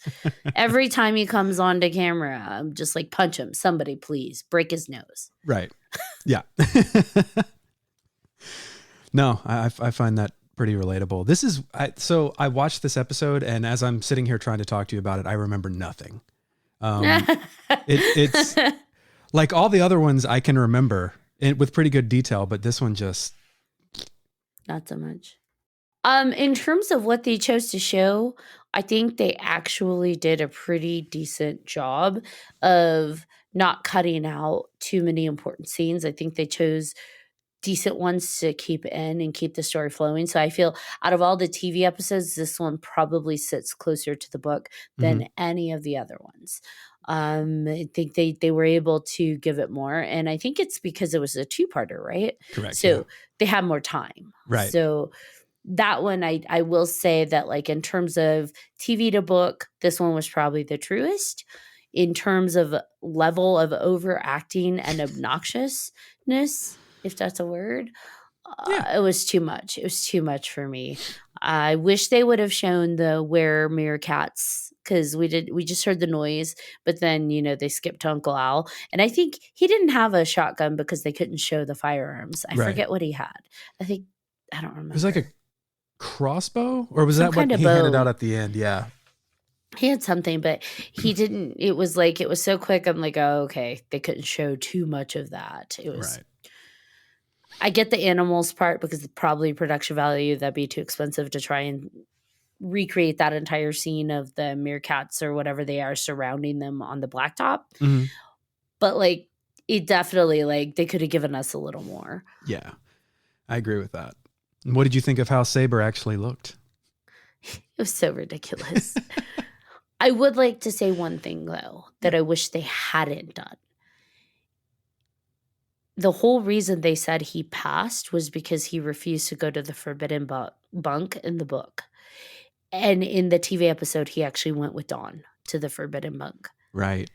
Speaker 2: Every time he comes onto camera, I'm just like, punch him. Somebody, please break his nose.
Speaker 1: Right. Yeah. No, I find that pretty relatable. This is so I watched this episode, and as I'm sitting here trying to talk to you about it, I remember nothing. It's like all the other ones I can remember with pretty good detail, but this one just
Speaker 2: not so much. In terms of what they chose to show, I think they actually did a pretty decent job of not cutting out too many important scenes. I think they chose decent ones to keep in and keep the story flowing. So I feel out of all the TV episodes, this one probably sits closer to the book than any of the other ones. I think they were able to give it more. And I think it's because it was a two-parter, right?
Speaker 1: correct.
Speaker 2: So
Speaker 1: Yeah.
Speaker 2: they had more time.
Speaker 1: Right.
Speaker 2: So that one, I will say that, like, in terms of TV to book, this one was probably the truest. In terms of level of overacting and obnoxiousness, if that's a word,
Speaker 1: Yeah.
Speaker 2: it was too much. It was too much for me. I wish they would have shown the where meerkats, because we just heard the noise, but then, they skipped to Uncle Al. And I think he didn't have a shotgun because they couldn't show the firearms. I
Speaker 1: Right.
Speaker 2: forget what he had. I don't remember.
Speaker 1: It was like a crossbow, or was
Speaker 2: Some
Speaker 1: that what
Speaker 2: kind of
Speaker 1: he handed
Speaker 2: bow.
Speaker 1: out at the end? Yeah.
Speaker 2: He had something, but he didn't. It was so quick. I'm like, oh, okay. They couldn't show too much of that. It was.
Speaker 1: Right.
Speaker 2: I get the animals part because probably production value, that'd be too expensive to try and recreate that entire scene of the meerkats or whatever they are surrounding them on the blacktop.
Speaker 1: Mm-hmm.
Speaker 2: But like, it definitely, like, they could have given us a little more.
Speaker 1: Yeah, I agree with that. And what did you think of how Saber actually looked?
Speaker 2: It was so ridiculous. I would like to say one thing, though, that I wish they hadn't done. The whole reason they said he passed was because he refused to go to the forbidden bunk in the book. And in the TV episode, he actually went with Dawn to the forbidden bunk.
Speaker 1: Right.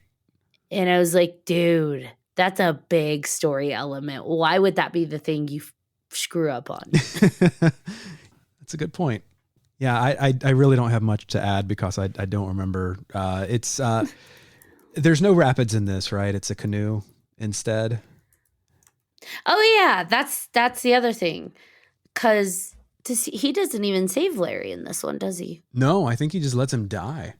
Speaker 2: And I was like, dude, that's a big story element. Why would that be the thing you screw up on?
Speaker 1: That's a good point. Yeah, I really don't have much to add because I don't remember. There's no rapids in this, right? It's a canoe instead.
Speaker 2: Oh yeah, that's the other thing. Because he doesn't even save Larry in this one, does he?
Speaker 1: No, I think he just lets him die.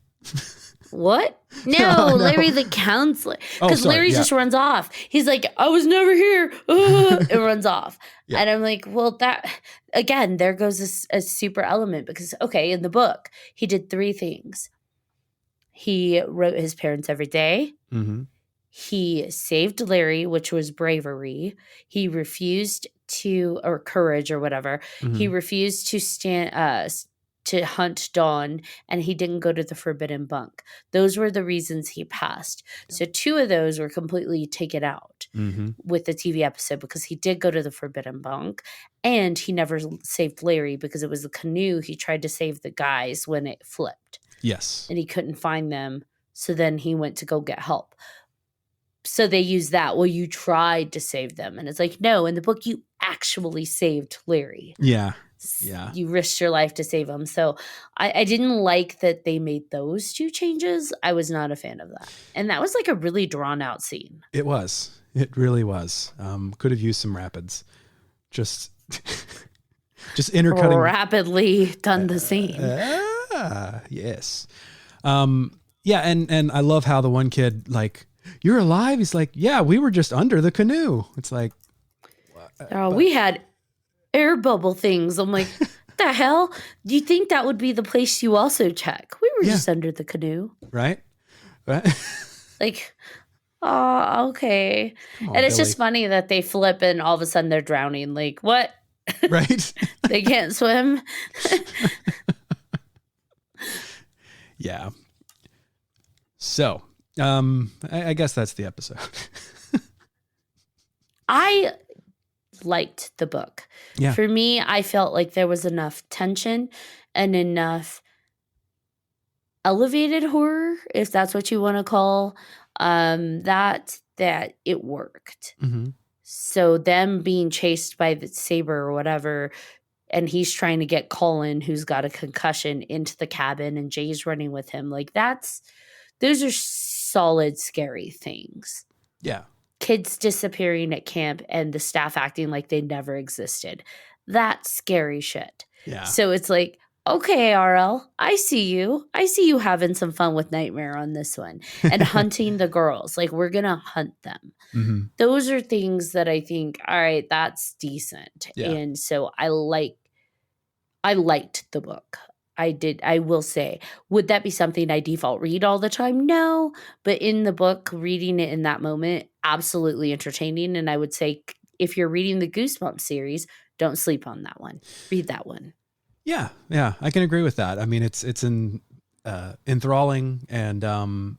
Speaker 2: What? No, Larry the counselor. Because Larry just runs off. He's like, I was never here. And runs off. Yeah. And I'm like, well, that, again, there goes a super element. Because, okay, in the book, he did 3 things. He wrote his parents every day. Mm-hmm. He saved Larry, which was bravery. He refused to, or courage or whatever. Mm-hmm. He refused to hunt Dawn, and he didn't go to the forbidden bunk. Those were the reasons he passed. So 2 of those were completely taken out with the TV episode because he did go to the forbidden bunk, and he never saved Larry because it was the canoe. He tried to save the guys when it flipped.
Speaker 1: Yes.
Speaker 2: And he couldn't find them. So then he went to go get help. So they use that. Well, you tried to save them. And it's like, no, in the book, you actually saved Larry.
Speaker 1: Yeah. Yeah.
Speaker 2: You risked your life to save him. So I didn't like that they made those 2 changes. I was not a fan of that. And that was like a really drawn out scene.
Speaker 1: It was. It really was. Could have used some rapids. Just intercutting.
Speaker 2: Rapidly done the scene.
Speaker 1: Yes. Yeah. And I love how the one kid, like, you're alive? He's like, yeah, we were just under the canoe. It's like,
Speaker 2: we had air bubble things. I'm like, the hell? Do you think that would be the place you also check? We were just under the canoe.
Speaker 1: Right?
Speaker 2: Like, oh, okay. And it's just funny that they flip and all of a sudden they're drowning. Like, what?
Speaker 1: Right?
Speaker 2: They can't swim?
Speaker 1: Yeah. So, I guess that's the episode.
Speaker 2: I liked the book.
Speaker 1: Yeah.
Speaker 2: For me, I felt like there was enough tension and enough elevated horror, if that's what you want to call, that it worked. Mm-hmm. So them being chased by the saber or whatever, and he's trying to get Colin, who's got a concussion, into the cabin, and Jay's running with him. Like, those are solid, scary things.
Speaker 1: Yeah.
Speaker 2: Kids disappearing at camp and the staff acting like they never existed. That's scary shit.
Speaker 1: Yeah.
Speaker 2: So it's like, okay, RL, I see you. I see you having some fun with Nightmare on this one and hunting the girls. Like, we're going to hunt them. Mm-hmm. Those are things that I think, all right, that's decent. Yeah. And so I liked the book. I will say, would that be something I default read all the time? No, but in the book, reading it in that moment, absolutely entertaining. And I would say, if you're reading the Goosebumps series, don't sleep on that one. Read that one.
Speaker 1: Yeah, I can agree with that. I mean, it's enthralling, and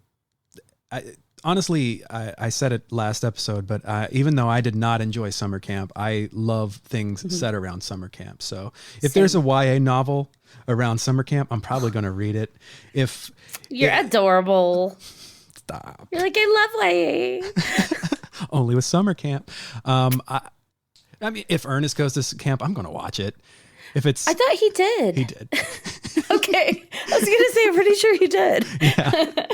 Speaker 1: honestly, I said it last episode, but even though I did not enjoy summer camp, I love things set around summer camp. So if there's a YA novel around summer camp, I'm probably going to read it.
Speaker 2: You're adorable.
Speaker 1: Stop.
Speaker 2: You're like, I love YA.
Speaker 1: Only with summer camp. I mean, if Ernest goes to camp, I'm going to watch it. I
Speaker 2: thought he did.
Speaker 1: He did.
Speaker 2: Okay. I was going to say, I'm pretty sure he did.
Speaker 1: Yeah.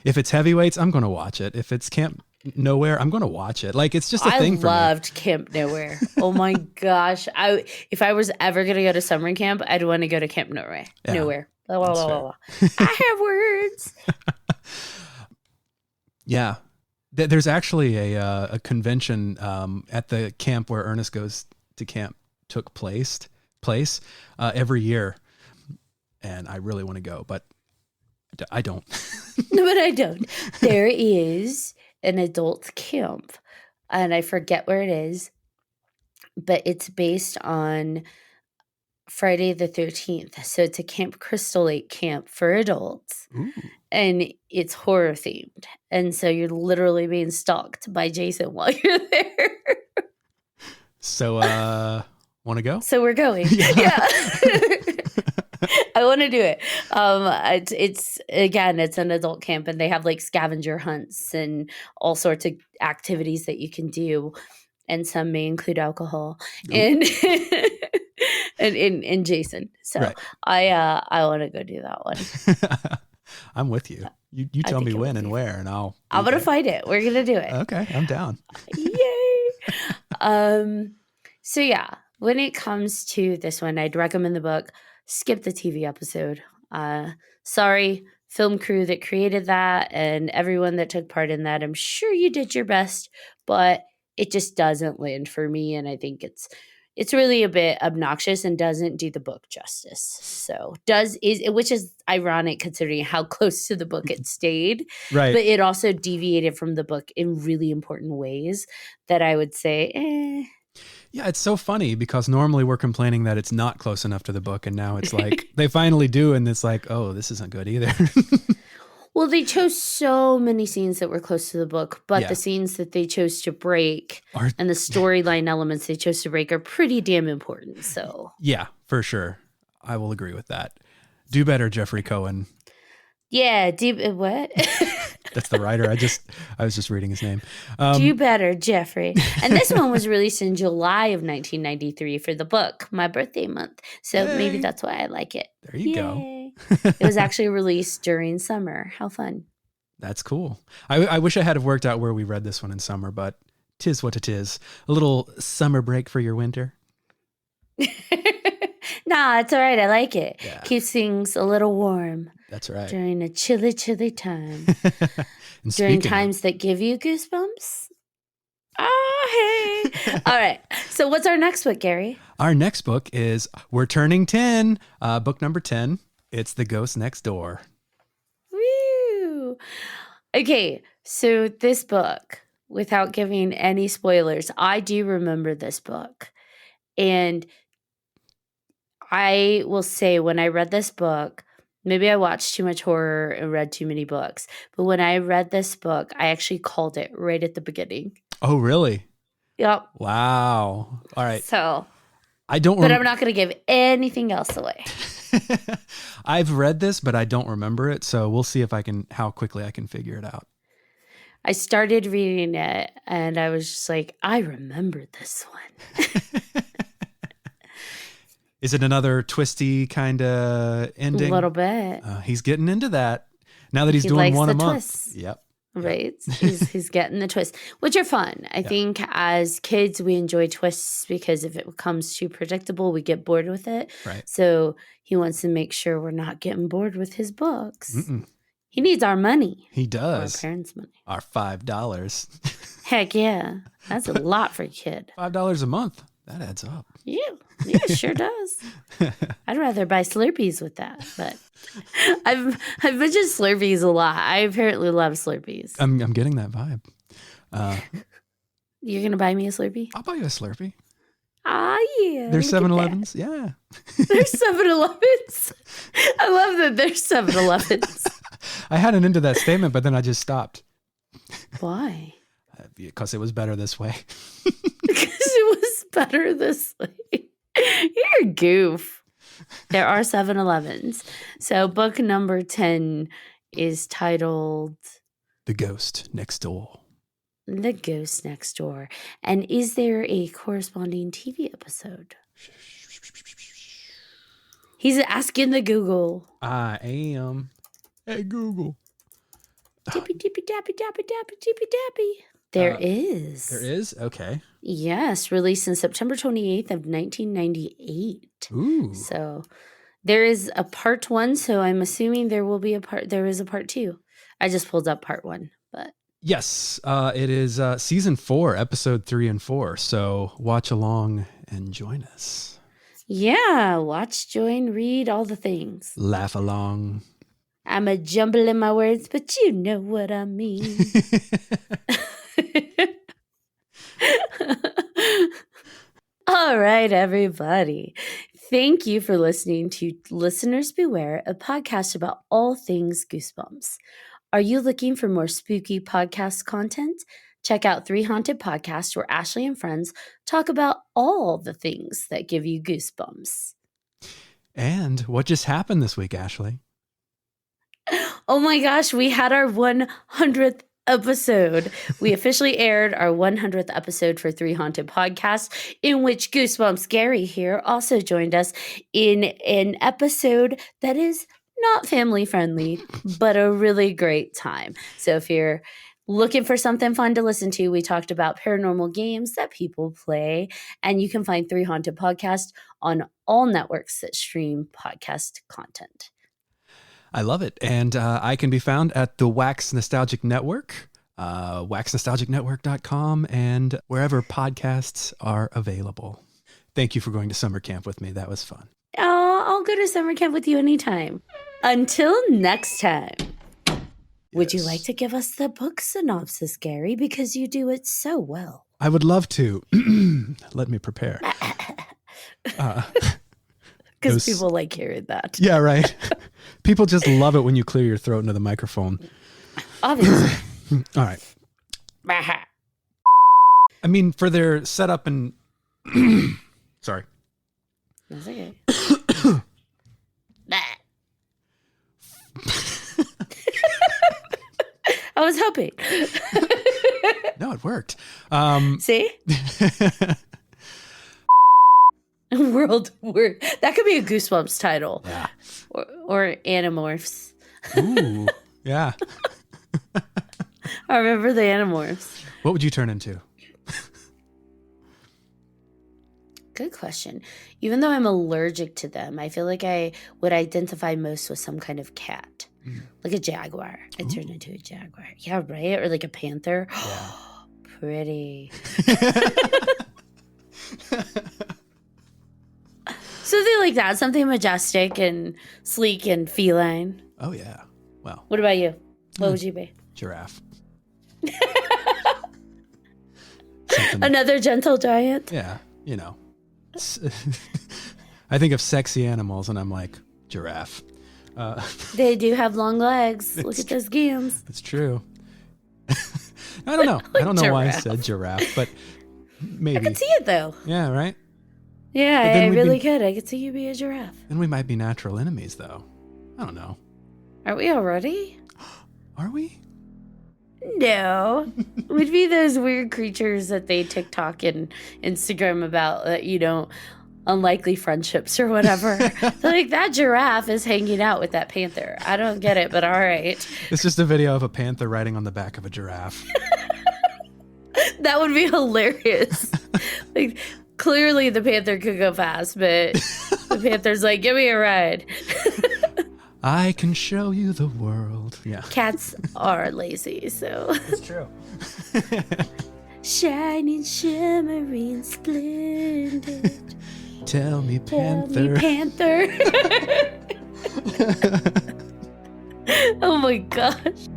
Speaker 1: If it's heavyweights, I'm going to watch it. If it's Camp Nowhere, I'm going to watch it. Like, it's just a thing for me.
Speaker 2: I loved Camp Nowhere. Oh my gosh. If I was ever going to go to summer camp, I'd want to go to Camp Nowhere.
Speaker 1: Yeah.
Speaker 2: Nowhere. Blah, blah,
Speaker 1: That's
Speaker 2: blah, blah,
Speaker 1: fair.
Speaker 2: blah. I have words.
Speaker 1: Yeah. There's actually a convention at the camp where Ernest Goes to Camp took place every year. And I really want to go, but I don't.
Speaker 2: No, but I don't. There is an adult camp, and I forget where it is, but it's based on Friday the 13th. So it's a Camp Crystal Lake camp for adults.
Speaker 1: Ooh.
Speaker 2: And it's horror themed. And so you're literally being stalked by Jason while you're there.
Speaker 1: So, want to go?
Speaker 2: So we're going. Yeah. I want to do it. It's again, it's an adult camp, and they have like scavenger hunts and all sorts of activities that you can do, and some may include alcohol and and Jason. So
Speaker 1: Right.
Speaker 2: I want to go do that one.
Speaker 1: I'm with you. You tell me when and where, and
Speaker 2: I'm gonna find it. We're gonna do it.
Speaker 1: Okay, I'm down.
Speaker 2: Yay! So yeah, when it comes to this one, I'd recommend the book. Skip the TV episode. Sorry, film crew that created that and everyone that took part in that. I'm sure you did your best, but it just doesn't land for me, and I think it's really a bit obnoxious and doesn't do the book justice. So which is ironic considering how close to the book it stayed.
Speaker 1: Right.
Speaker 2: But it also deviated from the book in really important ways that I would say,
Speaker 1: Yeah, it's so funny because normally we're complaining that it's not close enough to the book, and now it's like they finally do, and it's like, oh, this isn't good either.
Speaker 2: Well, they chose so many scenes that were close to the book, but
Speaker 1: Yeah.
Speaker 2: the scenes that they chose to break and the storyline elements they chose to break are pretty damn important. So
Speaker 1: yeah, for sure. I will agree with that. Do better, Jeffrey Cohen.
Speaker 2: yeah, what?
Speaker 1: That's the writer. I was just reading his name.
Speaker 2: Do better, Jeffrey. And this one was released in July of 1993 for the book, my birthday month. So maybe that's why I like it.
Speaker 1: There you go.
Speaker 2: It was actually released during summer. How fun.
Speaker 1: That's cool. I wish I had have worked out where we read this one in summer, but 'tis what it is. A little summer break for your winter.
Speaker 2: Nah, it's all right. I like it.
Speaker 1: Yeah.
Speaker 2: Keeps things a little warm.
Speaker 1: That's right.
Speaker 2: During a chilly, chilly time.
Speaker 1: And
Speaker 2: During times that give you goosebumps. Oh, hey. All right. So what's our next book, Gary?
Speaker 1: Our next book is We're Turning 10, book number 10. It's The Ghost Next Door.
Speaker 2: Woo. Okay. So this book, without giving any spoilers, I do remember this book. And I will say when I read this book, maybe I watched too much horror and read too many books. But when I read this book, I actually called it right at the beginning.
Speaker 1: Oh, really?
Speaker 2: Yep.
Speaker 1: Wow. All right.
Speaker 2: So,
Speaker 1: I don't
Speaker 2: but I'm not going to give anything else away.
Speaker 1: I've read this, but I don't remember it. So we'll see how quickly I can figure it out.
Speaker 2: I started reading it and I was just like, I remember this one.
Speaker 1: Is it another twisty kind of ending?
Speaker 2: A little bit.
Speaker 1: He's getting into that now that he's doing one a month.
Speaker 2: Twists.
Speaker 1: Yep.
Speaker 2: Right. He's getting the twists, which are fun. I think as kids, we enjoy twists because if it becomes too predictable, we get bored with it.
Speaker 1: Right.
Speaker 2: So he wants to make sure we're not getting bored with his books.
Speaker 1: Mm-mm.
Speaker 2: He needs our money.
Speaker 1: He does.
Speaker 2: Our parents' money.
Speaker 1: Our $5.
Speaker 2: Heck yeah. That's a lot for a kid.
Speaker 1: $5 a month. That adds up.
Speaker 2: Yeah, it sure does. I'd rather buy Slurpees with that, but I've mentioned Slurpees a lot. I apparently love Slurpees.
Speaker 1: I'm getting that vibe.
Speaker 2: You're gonna buy me a Slurpee?
Speaker 1: I'll buy you a Slurpee.
Speaker 2: Ah, yeah.
Speaker 1: There's 7-Elevens. Yeah.
Speaker 2: There's 7-Elevens. I love that there's 7-Elevens.
Speaker 1: I hadn't into that statement, but then I just stopped.
Speaker 2: Why?
Speaker 1: Because it was better this way.
Speaker 2: Because it was better this way. You're a goof. There are 7-Elevens. So book number 10 is titled
Speaker 1: The Ghost Next Door.
Speaker 2: The Ghost Next Door. And is there a corresponding TV episode? He's asking the Google.
Speaker 1: I am. Hey, Google.
Speaker 2: Tippy, tippy, tappy, tappy, tappy, tippy, tappy. There is.
Speaker 1: There is? Okay.
Speaker 2: Yes, released in September 28th of 1998.
Speaker 1: Ooh.
Speaker 2: So There is a part 1, so I'm assuming there is a part 2. I just pulled up part 1, but
Speaker 1: Yes, it is season 4, episode 3 and 4. So watch along and join us.
Speaker 2: yeah, watch, join, read, all the things.
Speaker 1: Laugh along.
Speaker 2: I'm a jumbling my words, but you know what I mean. All right, everybody. Thank you for listening to Listeners Beware, a podcast about all things Goosebumps. Are you looking for more spooky podcast content? Check out 3 Haunted Podcast, where Ashley and friends talk about all the things that give you goosebumps.
Speaker 1: And what just happened this week, Ashley?
Speaker 2: Oh my gosh, we had our 100th episode. We officially aired our 100th episode for 3 Haunted Podcasts, in which Goosebumps Gary here also joined us in an episode that is not family friendly, but a really great time. So if you're looking for something fun to listen to, we talked about paranormal games that people play, and you can find 3 Haunted Podcasts on all networks that stream podcast content.
Speaker 1: I love it. And I can be found at the Wax Nostalgic Network, waxnostalgicnetwork.com, and wherever podcasts are available. Thank you for going to summer camp with me. That was fun.
Speaker 2: Oh, I'll go to summer camp with you anytime. Until next time. Yes. Would you like to give us the book synopsis, Gary? Because you do it so well.
Speaker 1: I would love to. Let me prepare.
Speaker 2: Because people like hearing that.
Speaker 1: Yeah, right. People just love it when you clear your throat into the microphone.
Speaker 2: Obviously.
Speaker 1: All right. I mean, for their setup and... Sorry.
Speaker 2: That's okay. I was hoping.
Speaker 1: No, it worked.
Speaker 2: See? World Word. That could be a Goosebumps title.
Speaker 1: Yeah.
Speaker 2: Or Animorphs.
Speaker 1: Ooh, yeah.
Speaker 2: I remember the Animorphs.
Speaker 1: What would you turn into?
Speaker 2: Good question. Even though I'm allergic to them, I feel like I would identify most with some kind of cat. Like a jaguar. I'd turn into a jaguar. Yeah, right? Or like a panther.
Speaker 1: Yeah.
Speaker 2: Pretty. Something like that. Something majestic and sleek and feline.
Speaker 1: Oh, yeah. Well.
Speaker 2: What about you? What would you be?
Speaker 1: Giraffe.
Speaker 2: Another gentle giant?
Speaker 1: Yeah, you know. I think of sexy animals and I'm like, giraffe.
Speaker 2: They do have long legs. Look at those gams.
Speaker 1: It's true. I don't know.
Speaker 2: Like
Speaker 1: I don't know
Speaker 2: giraffe.
Speaker 1: why I said giraffe, but maybe.
Speaker 2: I could see it though.
Speaker 1: Yeah, right?
Speaker 2: Yeah, I really could. I could see you be a giraffe.
Speaker 1: Then we might be natural enemies, though. I don't know.
Speaker 2: Are we already?
Speaker 1: Are we?
Speaker 2: No. We'd be those weird creatures that they TikTok and Instagram about, unlikely friendships or whatever. Like, that giraffe is hanging out with that panther. I don't get it, but all right.
Speaker 1: It's just a video of a panther riding on the back of a giraffe.
Speaker 2: That would be hilarious. Like, clearly the panther could go fast, but the panther's like, give me a ride.
Speaker 1: I can show you the world. Yeah.
Speaker 2: Cats are lazy, so.
Speaker 1: It's true.
Speaker 2: Shining, shimmering, splendid.
Speaker 1: Tell me, panther.
Speaker 2: Tell me, panther. Oh my gosh.